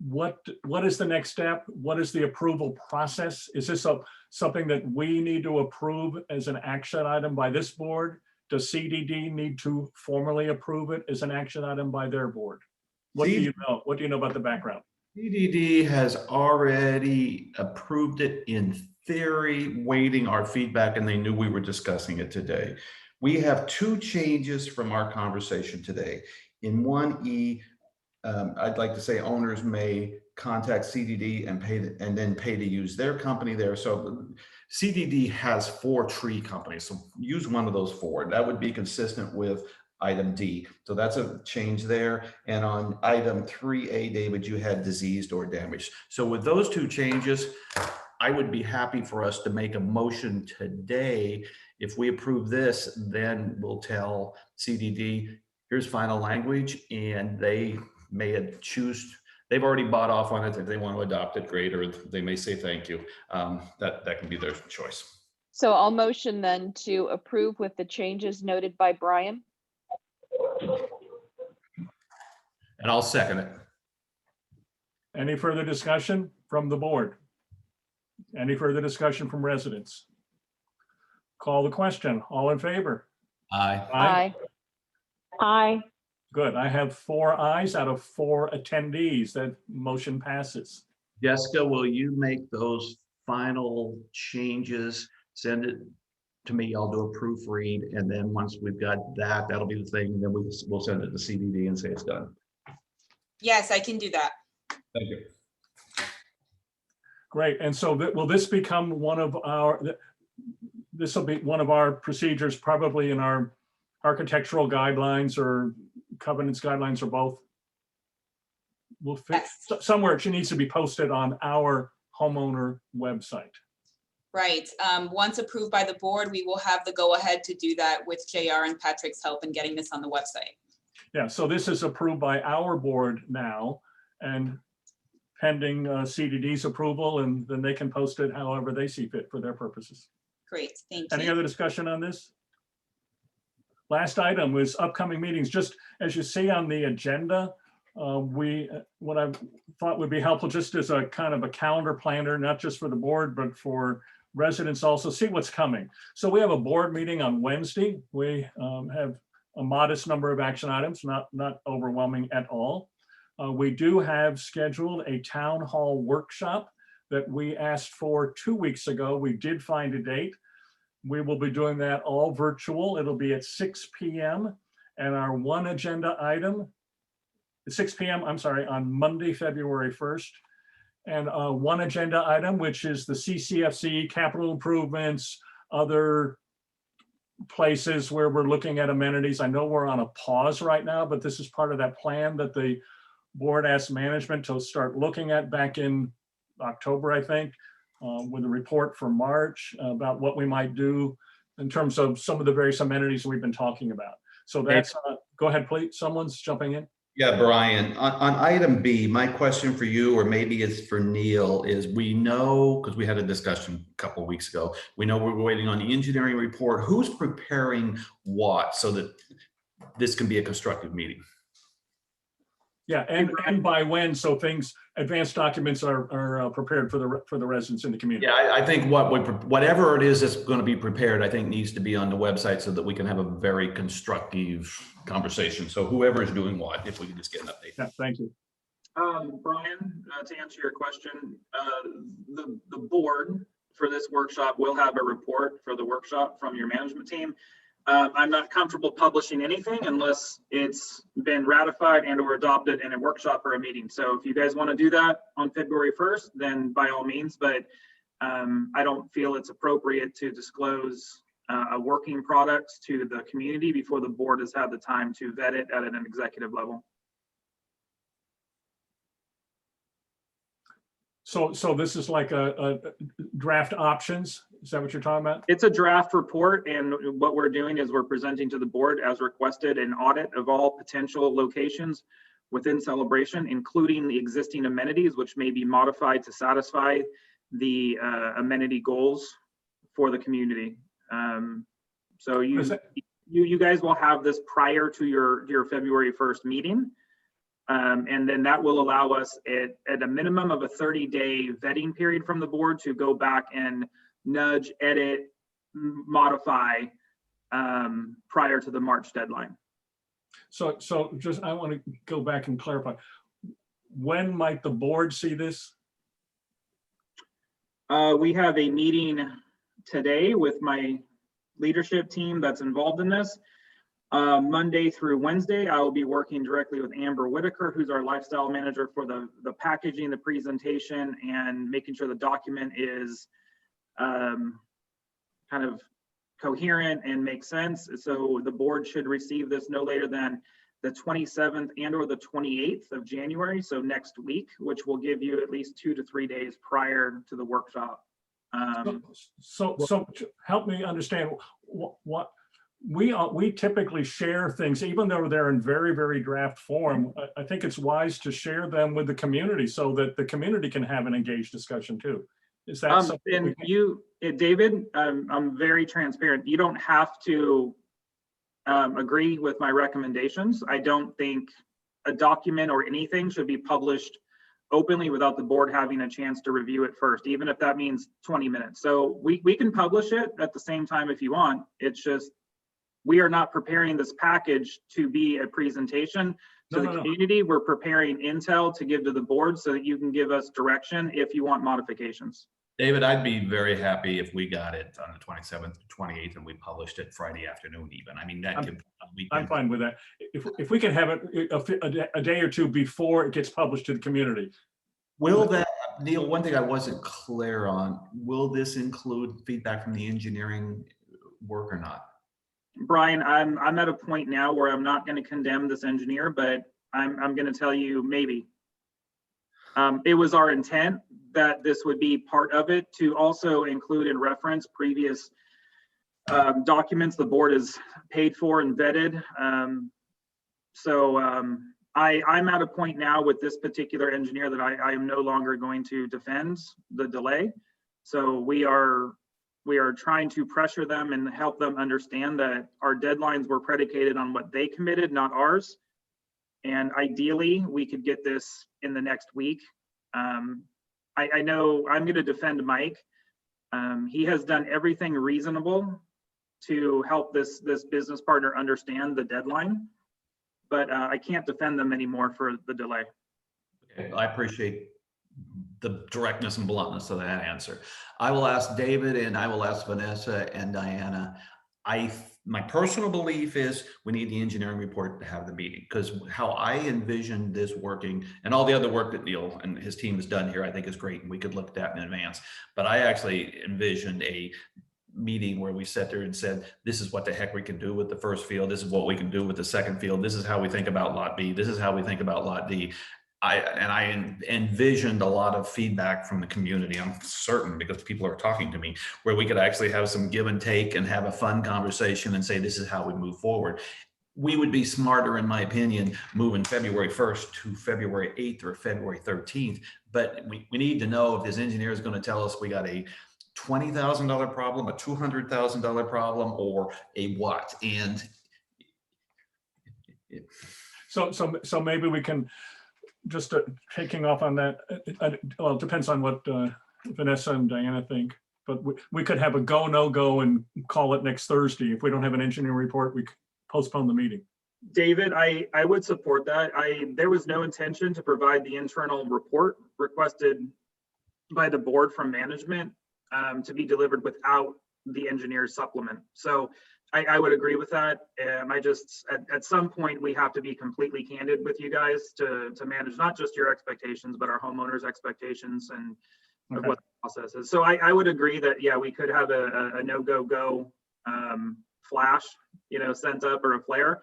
What is the next step? What is the approval process? Is this something that we need to approve as an action item by this board? Does CDD need to formally approve it as an action item by their board? What do you know? What do you know about the background? CDD has already approved it in theory, waiting our feedback, and they knew we were discussing it today. We have 2 changes from our conversation today. In 1E, I'd like to say owners may contact CDD and then pay to use their company there. So CDD has 4 tree companies, so use one of those 4. That would be consistent with item D. So that's a change there. And on item 3A, David, you had diseased or damaged. So with those 2 changes, I would be happy for us to make a motion today. If we approve this, then we'll tell CDD, here's final language, and they may choose, they've already bought off on it. If they want to adopt it, great, or they may say thank you. That can be their choice. So I'll motion then to approve with the changes noted by Brian. And I'll second it. Any further discussion from the board? Any further discussion from residents? Call the question. All in favor? Aye. Aye. Aye. Good. I have 4 ayes out of 4 attendees. That motion passes. Jessica, will you make those final changes? Send it to me. I'll do a proofread. And then once we've got that, that'll be the thing. And then we'll send it to CDD and say it's done. Yes, I can do that. Thank you. Great. And so will this become one of our, this will be one of our procedures probably in our architectural guidelines or covenants guidelines or both? We'll fit somewhere. It needs to be posted on our homeowner website. Right. Once approved by the board, we will have the go ahead to do that with JR and Patrick's help in getting this on the website. Yeah, so this is approved by our board now and pending CDD's approval, and then they can post it however they see fit for their purposes. Great, thank you. Any other discussion on this? Last item was upcoming meetings. Just as you see on the agenda, what I thought would be helpful just as a kind of a calendar planner, not just for the board, but for residents also, see what's coming. So we have a board meeting on Wednesday. We have a modest number of action items, not overwhelming at all. We do have scheduled a town hall workshop that we asked for 2 weeks ago. We did find a date. We will be doing that all virtual. It'll be at 6 p.m. And our one agenda item 6 p.m., I'm sorry, on Monday, February 1st. And one agenda item, which is the CCFC capital improvements, other places where we're looking at amenities. I know we're on a pause right now, but this is part of that plan that the board asked management to start looking at back in October, I think, with a report for March about what we might do in terms of some of the various amenities we've been talking about. So that's, go ahead, please. Someone's jumping in. Yeah, Brian, on item B, my question for you, or maybe it's for Neil, is we know, because we had a discussion a couple of weeks ago, we know we're waiting on the engineering report. Who's preparing what so that this can be a constructive meeting? Yeah, and by when, so things, advanced documents are prepared for the residents in the community. Yeah, I think whatever it is that's going to be prepared, I think needs to be on the website so that we can have a very constructive conversation. So whoever is doing what, if we can just get an update. Yeah, thank you. Brian, to answer your question, the board for this workshop will have a report for the workshop from your management team. I'm not comfortable publishing anything unless it's been ratified and or adopted in a workshop or a meeting. So if you guys want to do that on February 1st, then by all means, but I don't feel it's appropriate to disclose a working product to the community before the board has had the time to vet it at an executive level. So this is like a draft options. Is that what you're talking about? It's a draft report, and what we're doing is we're presenting to the board as requested an audit of all potential locations within Celebration, including the existing amenities, which may be modified to satisfy the amenity goals for the community. So you guys will have this prior to your February 1st meeting. And then that will allow us at a minimum of a 30-day vetting period from the board to go back and nudge, edit, modify prior to the March deadline. So just, I want to go back and clarify. When might the board see this? We have a meeting today with my leadership team that's involved in this. Monday through Wednesday, I will be working directly with Amber Whitaker, who's our lifestyle manager for the packaging, the presentation, and making sure the document is kind of coherent and makes sense. So the board should receive this no later than the 27th and or the 28th of January, so next week, which will give you at least 2 to 3 days prior to the workshop. So help me understand what we typically share things, even though they're in very, very draft form. I think it's wise to share them with the community so that the community can have an engaged discussion too. Is that something? And David, I'm very transparent. You don't have to agree with my recommendations. I don't think a document or anything should be published openly without the board having a chance to review it first, even if that means 20 minutes. So we can publish it at the same time if you want. It's just, we are not preparing this package to be a presentation to the community. We're preparing intel to give to the board so that you can give us direction if you want modifications. David, I'd be very happy if we got it on the 27th, 28th, and we published it Friday afternoon even. I mean, I'm fine with that. If we can have it a day or two before it gets published to the community. Will that, Neil, one thing I wasn't clear on, will this include feedback from the engineering work or not? Brian, I'm at a point now where I'm not going to condemn this engineer, but I'm going to tell you maybe. It was our intent that this would be part of it, to also include and reference previous documents the board has paid for and vetted. I'm at a point now with this particular engineer that I am no longer going to defend the delay. So we are trying to pressure them and help them understand that our deadlines were predicated on what they committed, not ours. And ideally, we could get this in the next week. I know I'm going to defend Mike. He has done everything reasonable to help this business partner understand the deadline, but I can't defend them anymore for the delay. Okay, I appreciate the directness and bluntness of that answer. I will ask David and I will ask Vanessa and Diana. I my personal belief is we need the engineering report to have the meeting, because how I envision this working, and all the other work that Neil and his team has done here, I think is great, and we could look at that in advance. But I actually envisioned a meeting where we sat there and said, this is what the heck we can do with the first field. This is what we can do with the second field. This is how we think about lot B. This is how we think about lot D. I envisioned a lot of feedback from the community, I'm certain, because people are talking to me, where we could actually have some give and take and have a fun conversation and say, this is how we move forward. We would be smarter, in my opinion, moving February 1st to February 8th or February 13th. But we need to know if this engineer is going to tell us we got a $20,000 problem, a $200,000 problem, or a what. And so maybe we can, just taking off on that, well, it depends on what Vanessa and Diana think, but we could have a go, no go and call it next Thursday. If we don't have an engineering report, we could postpone the meeting. David, I would support that. There was no intention to provide the internal report requested by the board from management to be delivered without the engineer's supplement. So I would agree with that. I just, at some point, we have to be completely candid with you guys to manage not just your expectations, but our homeowners' expectations and of what the process is. So I would agree that, yeah, we could have a no-go-go flash, sent up, or a flare.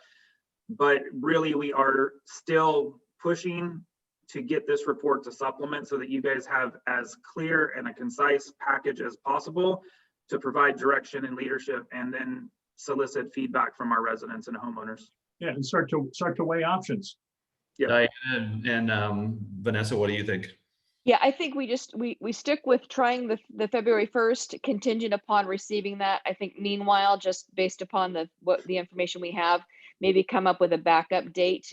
But really, we are still pushing to get this report to supplement so that you guys have as clear and a concise package as possible to provide direction and leadership, and then solicit feedback from our residents and homeowners. Yeah, and start to weigh options. Yeah. And Vanessa, what do you think? Yeah, I think we stick with trying the February 1st, contingent upon receiving that. I think meanwhile, just based upon the information we have, maybe come up with a backup date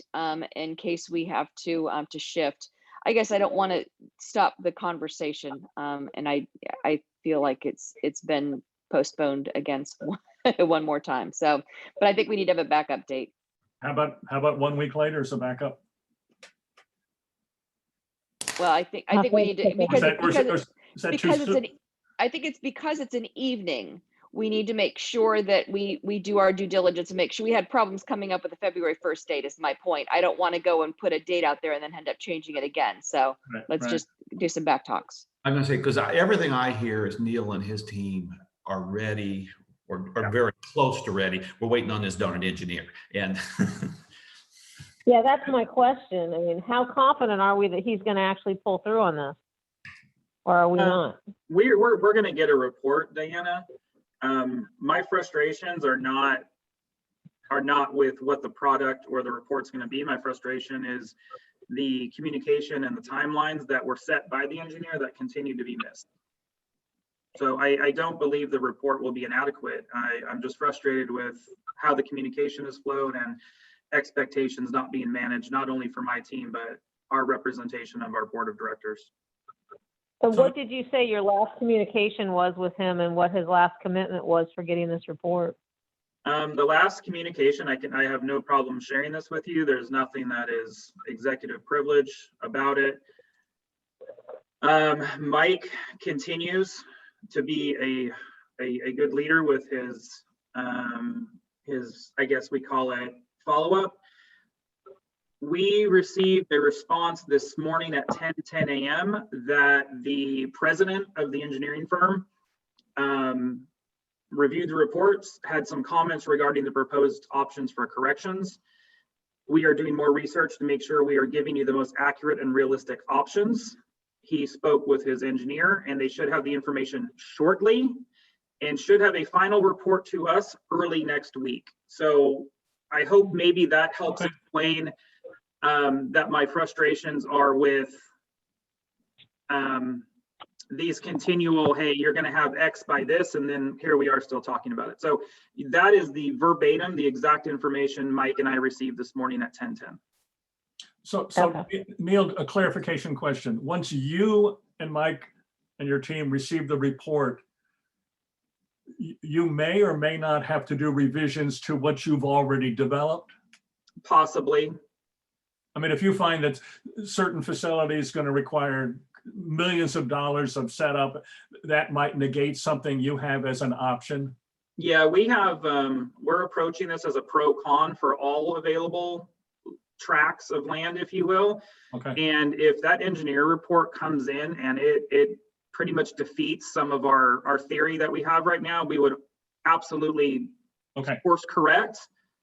in case we have to shift. I guess I don't want to stop the conversation, and I feel like it's been postponed against one more time. So, but I think we need to have a backup date. How about 1 week later as a backup? Well, I think we need to, because it's an evening. We need to make sure that we do our due diligence and make sure. We had problems coming up with the February 1st date is my point. I don't want to go and put a date out there and then end up changing it again. So let's just do some back talks. I'm going to say, because everything I hear is Neil and his team are ready, or very close to ready. We're waiting on this darn engineer. And yeah, that's my question. I mean, how confident are we that he's going to actually pull through on this? Or are we not? We're going to get a report, Diana. My frustrations are not with what the product or the report's going to be. My frustration is the communication and the timelines that were set by the engineer that continue to be missed. So I don't believe the report will be inadequate. I'm just frustrated with how the communication has flowed and expectations not being managed, not only for my team, but our representation of our board of directors. So what did you say your last communication was with him, and what his last commitment was for getting this report? The last communication, I have no problem sharing this with you. There's nothing that is executive privilege about it. Mike continues to be a good leader with his I guess we call it follow-up. We received a response this morning at 10 a.m. that the president of the engineering firm reviewed the reports, had some comments regarding the proposed options for corrections. We are doing more research to make sure we are giving you the most accurate and realistic options. He spoke with his engineer, and they should have the information shortly and should have a final report to us early next week. So I hope maybe that helps explain that my frustrations are with these continual, hey, you're going to have X by this, and then here we are still talking about it. So that is the verbatim, the exact information Mike and I received this morning at 10:10. So Neil, a clarification question. Once you and Mike and your team receive the report, you may or may not have to do revisions to what you've already developed? Possibly. I mean, if you find that certain facilities going to require millions of dollars of setup, that might negate something you have as an option. Yeah, we have, we're approaching this as a pro con for all available tracts of land, if you will. Okay, And if that engineer report comes in and it pretty much defeats some of our theory that we have right now, we would absolutely okay, course correct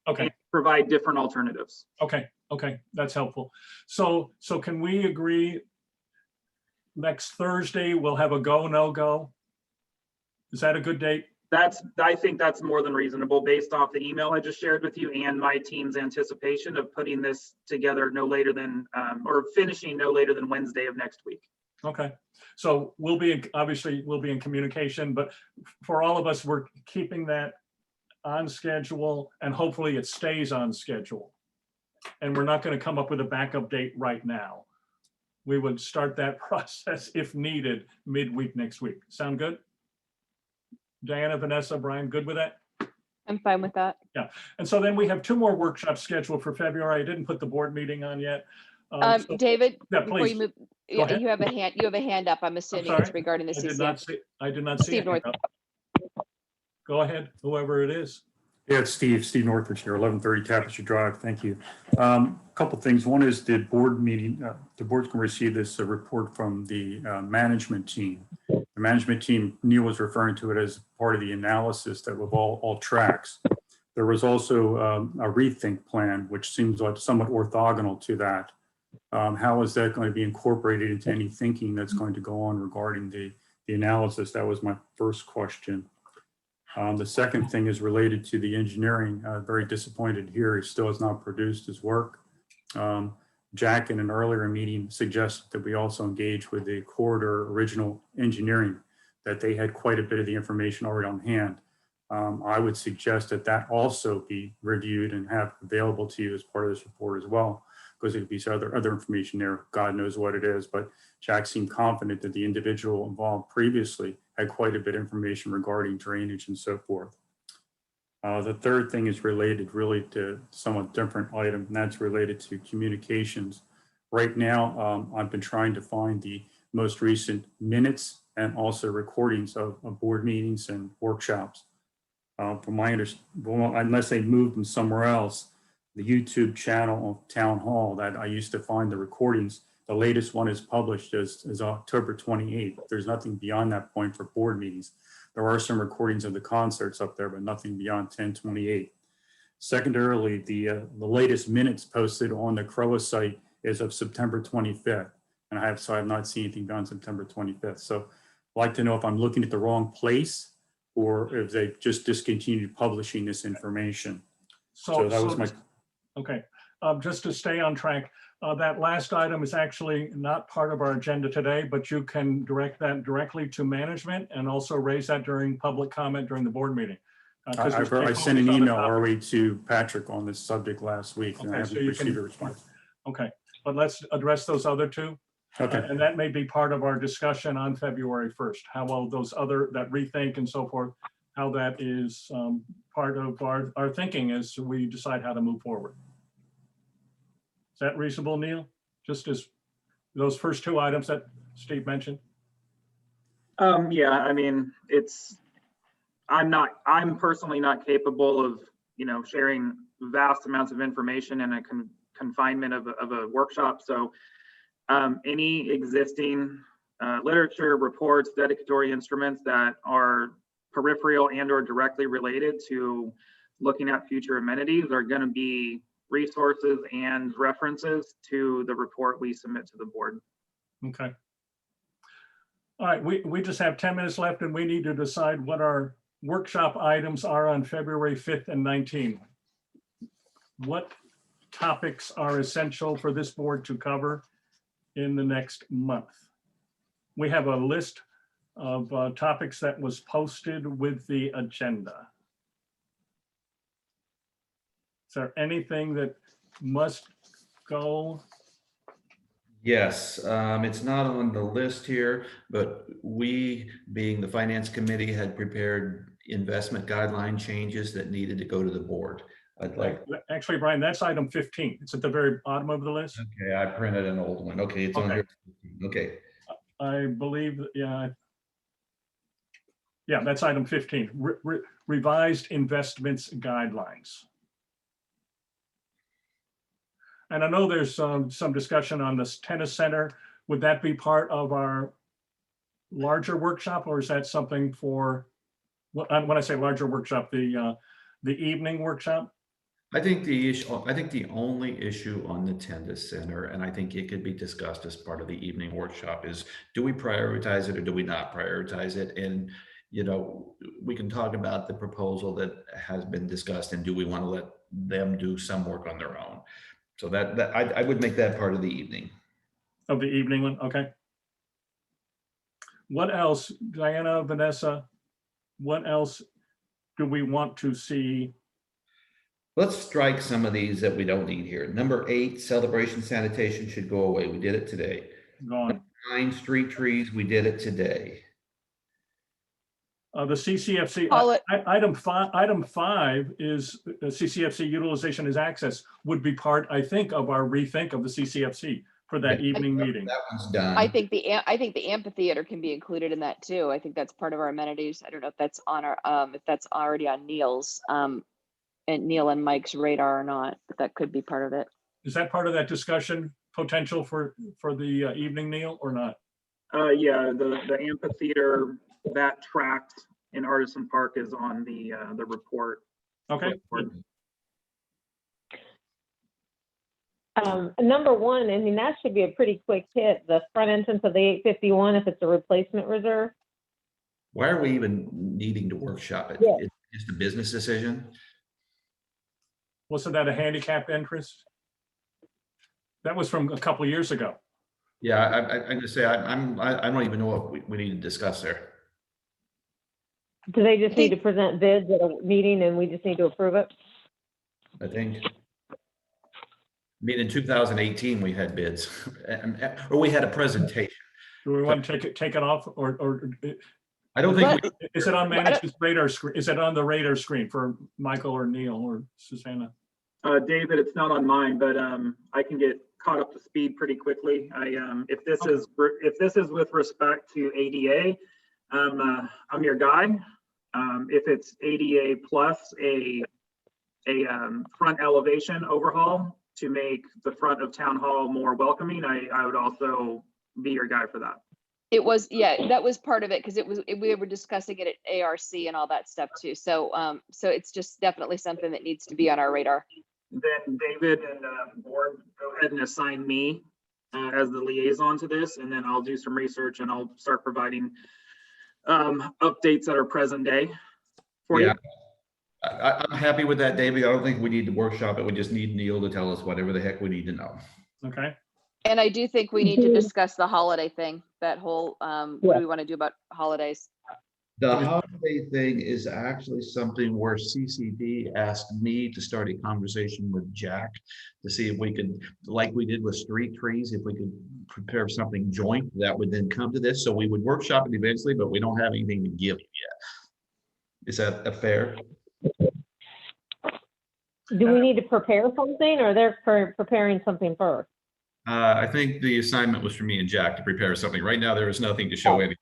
okay, and provide different alternatives. okay, okay, that's helpful. So can we agree next Thursday we'll have a go, no go? Is that a good date? I think that's more than reasonable based off the email I just shared with you and my team's anticipation of putting this together no later than, or finishing no later than Wednesday of next week. Okay, so obviously we'll be in communication, but for all of us, we're keeping that on schedule and hopefully it stays on schedule. And we're not going to come up with a backup date right now. We would start that process if needed midweek next week. Sound good? Diana, Vanessa, Brian, good with that? I'm fine with that. Yeah, and so then we have 2 more workshops scheduled for February. I didn't put the board meeting on yet. So- David, yeah, before please. you move, Go ahead. you have a hand up. I'm assuming sorry. it's regarding the I did not CCF. see, I did not see Steve it. North. Go ahead, whoever it is. Yeah, it's Steve Northridge here, 1130 Tapestry Drive. Thank you. Couple things. One is the board meeting, the board can receive this report from the management team. The management team, Neil was referring to it as part of the analysis that of all tracks. There was also a rethink plan, which seems like somewhat orthogonal to that. How is that going to be incorporated into any thinking that's going to go on regarding the analysis? That was my first question. The second thing is related to the engineering. Very disappointed here. He still has not produced his work. Jack in an earlier meeting suggested that we also engage with the corridor original engineering, that they had quite a bit of the information already on hand. I would suggest that that also be reviewed and have available to you as part of this report as well, because there could be some other information there. God knows what it is, but Jack seemed confident that the individual involved previously had quite a bit of information regarding drainage and so forth. The third thing is related really to somewhat different item, and that's related to communications. Right now, I've been trying to find the most recent minutes and also recordings of board meetings and workshops. From my understanding, unless they moved them somewhere else, the YouTube channel of Town Hall that I used to find the recordings, the latest one is published as October 28th. There's nothing beyond that point for board meetings. There are some recordings of the concerts up there, but nothing beyond 10/28. Secondarily, the latest minutes posted on the CROA site is of September 25th. And I have not seen anything beyond September 25th. So I'd like to know if I'm looking at the wrong place or if they've just discontinued publishing this information. So that was my. Okay, just to stay on track, that last item is actually not part of our agenda today, but you can direct that directly to management and also raise that during public comment during the board meeting. I sent an email already to Patrick on this subject last week, and I Okay, so haven't you received can, a response. okay, but let's address those other 2. Okay. And that may be part of our discussion on February 1st, how well those other, that rethink and so forth, how that is part of our thinking as we decide how to move forward. Is that reasonable, Neil? Just as those first 2 items that Steve mentioned? Yeah, I mean, I'm personally not capable of, sharing vast amounts of information in a confinement of a workshop. So any existing literature, reports, dedicatory instruments that are peripheral and or directly related to looking at future amenities are going to be resources and references to the report we submit to the board. Okay. All right, we just have 10 minutes left and we need to decide what our workshop items are on February 5th and 19th. What topics are essential for this board to cover in the next month? We have a list of topics that was posted with the agenda. Is there anything that must go? Yes, it's not on the list here, but we, being the finance committee, had prepared investment guideline changes that needed to go to the board. I'd like. Actually, Brian, that's item 15. It's at the very bottom of the list. Okay, I printed an old one. Okay, it's on here. Okay. I believe, yeah. Yeah, that's item 15, revised investments guidelines. And I know there's some discussion on this tennis center. Would that be part of our larger workshop, or is that something for, when I say larger workshop, the evening workshop? I think the only issue on the tennis center, and I think it could be discussed as part of the evening workshop, is do we prioritize it or do we not prioritize it? And, you know, we can talk about the proposal that has been discussed and do we want to let them do some work on their own? So I would make that part of the evening. Of the evening one, okay. What else, Diana, Vanessa, what else do we want to see? Let's strike some of these that we don't need here. Number 8, celebration sanitation should go away. We did it today. Gone. Number 9, street trees, we did it today. The CCFC, item five is CCFC utilization as access would be part, I think, of our rethink of the CCFC for that evening meeting. That one's done. I think the amphitheater can be included in that too. I think that's part of our amenities. I don't know if that's on our, if that's already on Neil's, and Neil and Mike's radar or not, but that could be part of it. Is that part of that discussion potential for the evening, Neil, or not? Yeah, the amphitheater, that tract in Artisan Park is on the report. Okay. Number 1, I mean, that should be a pretty quick hit. The front entrance of the 851, if it's a replacement reserve. Why are we even needing to workshop it? Yeah. It's just a business decision. Wasn't that a handicap entrance? That was from a couple of years ago. Yeah, I'm gonna say I don't even know what we need to discuss there. Do they just need to present bids at a meeting and we just need to approve it? I think. I mean, in 2018 we had bids, or we had a presentation. Do we want to take it off, or I don't think. Is it on management's radar screen? Is it on the radar screen for Michael or Neil or Susanna? David, it's not on mine, but I can get caught up to speed pretty quickly. If this is with respect to ADA, I'm your guy. If it's ADA plus a front elevation overhaul to make the front of town hall more welcoming, I would also be your guy for that. It was, yeah, that was part of it because we were discussing it at ARC and all that stuff too. So so it's just definitely something that needs to be on our radar. Then David and board, go ahead and assign me as the liaison to this, and then I'll do some research and I'll start providing updates that are present day for you. I'm happy with that, David. I don't think we need to workshop it. We just need Neil to tell us whatever the heck we need to know. Okay. And I do think we need to discuss the holiday thing, that whole, what do we want to do about holidays? The holiday thing is actually something where CCD asked me to start a conversation with Jack to see if we could, like we did with street trees, if we could prepare something joint that would then come to this. So we would workshop it eventually, but we don't have anything to give yet. Is that fair? Do we need to prepare something, or they're preparing something first? I think the assignment was for me and Jack to prepare something. Right now, there is nothing to show anybody.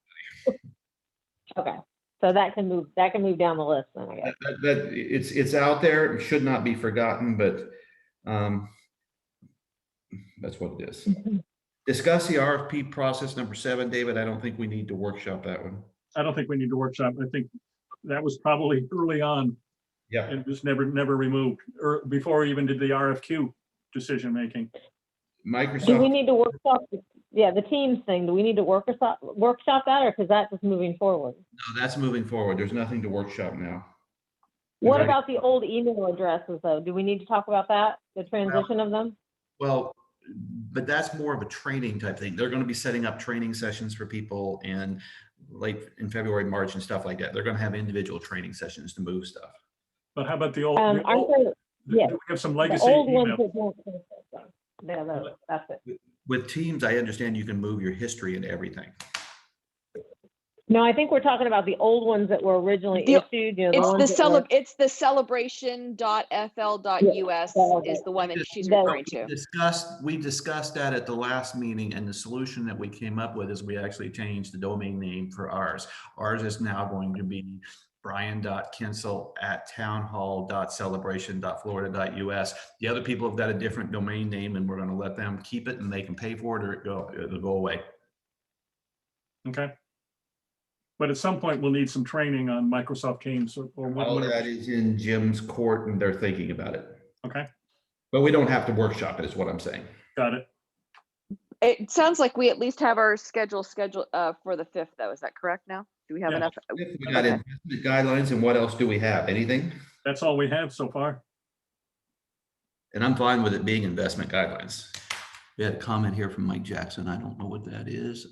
Okay, so that can move down the list then, I guess. It's out there. It should not be forgotten, but that's what it is. Discuss the RFP process, number 7, David. I don't think we need to workshop that one. I don't think we need to workshop. I think that was probably early on. Yeah. And it was never removed, or before we even did the RFQ decision making. Microsoft. Do we need to workshop, the Teams thing, do we need to workshop that, or is that just moving forward? No, that's moving forward. There's nothing to workshop now. What about the old email addresses though? Do we need to talk about that, the transition of them? Well, but that's more of a training type thing. They're going to be setting up training sessions for people in late in February, March and stuff like that. They're going to have individual training sessions to move stuff. But how about the old? We have some legacy old email. That's it. With Teams, I understand you can move your history and everything. No, I think we're talking about the old ones that were originally issued, you know, the It's ones that were. it's the celebration.fl.us is the one that she's referring to. We discussed that at the last meeting, and the solution that we came up with is we actually changed the domain name for ours. Ours is now going to be brian.kinsel@townhall.celebration.florida.us. The other people have got a different domain name, and we're going to let them keep it, and they can pay for it, or it'll go away. Okay. But at some point, we'll need some training on Microsoft Teams or All that is in Jim's court, and they're thinking about it. Okay, But we don't have to workshop it, is what I'm saying. got it. It sounds like we at least have our schedule for the 5th, though. Is that correct now? Do we have Yeah. enough? We got investment guidelines, and what else do we have? Anything? That's all we have so far. And I'm fine with it being investment guidelines. We had a comment here from Mike Jackson. I don't know what that is.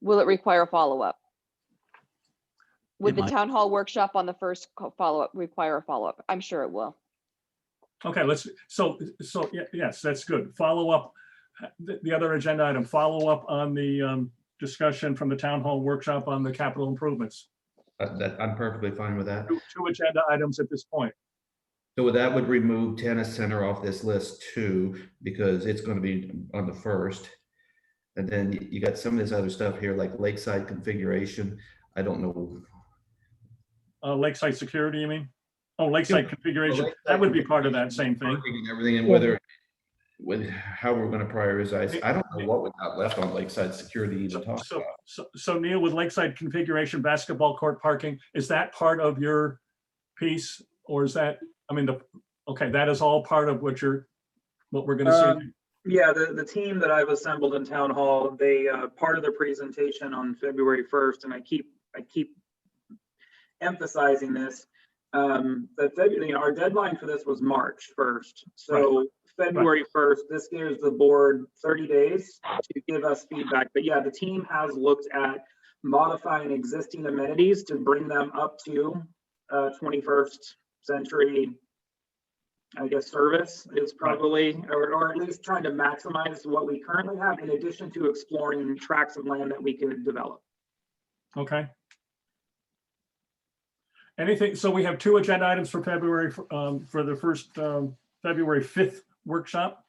Will it require follow-up? Would It the might. town hall workshop on the first follow-up require a follow-up? I'm sure it will. Okay, so yeah, yes, that's good. Follow up, the other agenda item, follow up on the discussion from the town hall workshop on the capital improvements. I'm perfectly fine with that. Two agenda items at this point. So that would remove tennis center off this list too, because it's going to be on the 1st. And then you got some of this other stuff here, like lakeside configuration. I don't know. Lakeside security, you mean? Oh, lakeside configuration. That would be part of that same thing. And everything, and with how we're going to prioritize. I don't know what we got left on lakeside security to talk about. So Neil, with lakeside configuration, basketball court parking, is that part of your piece, or is that? I mean, okay, that is all part of what we're going to see. Yeah, the team that I've assembled in town hall, they part of their presentation on February 1st, and I keep emphasizing this. That our deadline for this was March 1st. So right. February 1st, this gives the board 30 days to give us feedback. But yeah, the team has looked at modifying existing amenities to bring them up to 21st century, I guess, service is probably, or at least trying to maximize what we currently have, in addition to exploring tracts of land that we could develop. Okay. Anything, so we have 2 agenda items for February, for the first February 5th workshop.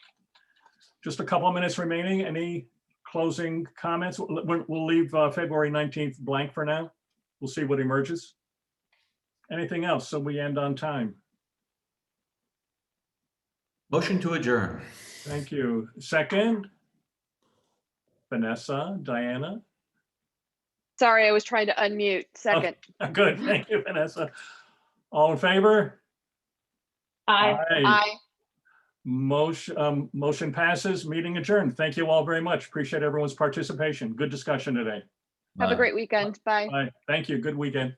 Just a couple of minutes remaining. Any closing comments? We'll leave February 19th blank for now. We'll see what emerges. Anything else? So we end on time. Motion to adjourn. Thank you. Second? Vanessa, Diana? Sorry, I was trying to unmute. Second. Oh, good. Thank you, Vanessa. All in favor? Aye. Aye. Motion passes. Meeting adjourned. Thank you all very much. Appreciate everyone's participation. Good discussion today. Have a great weekend. Bye. Bye. Thank you. Good weekend.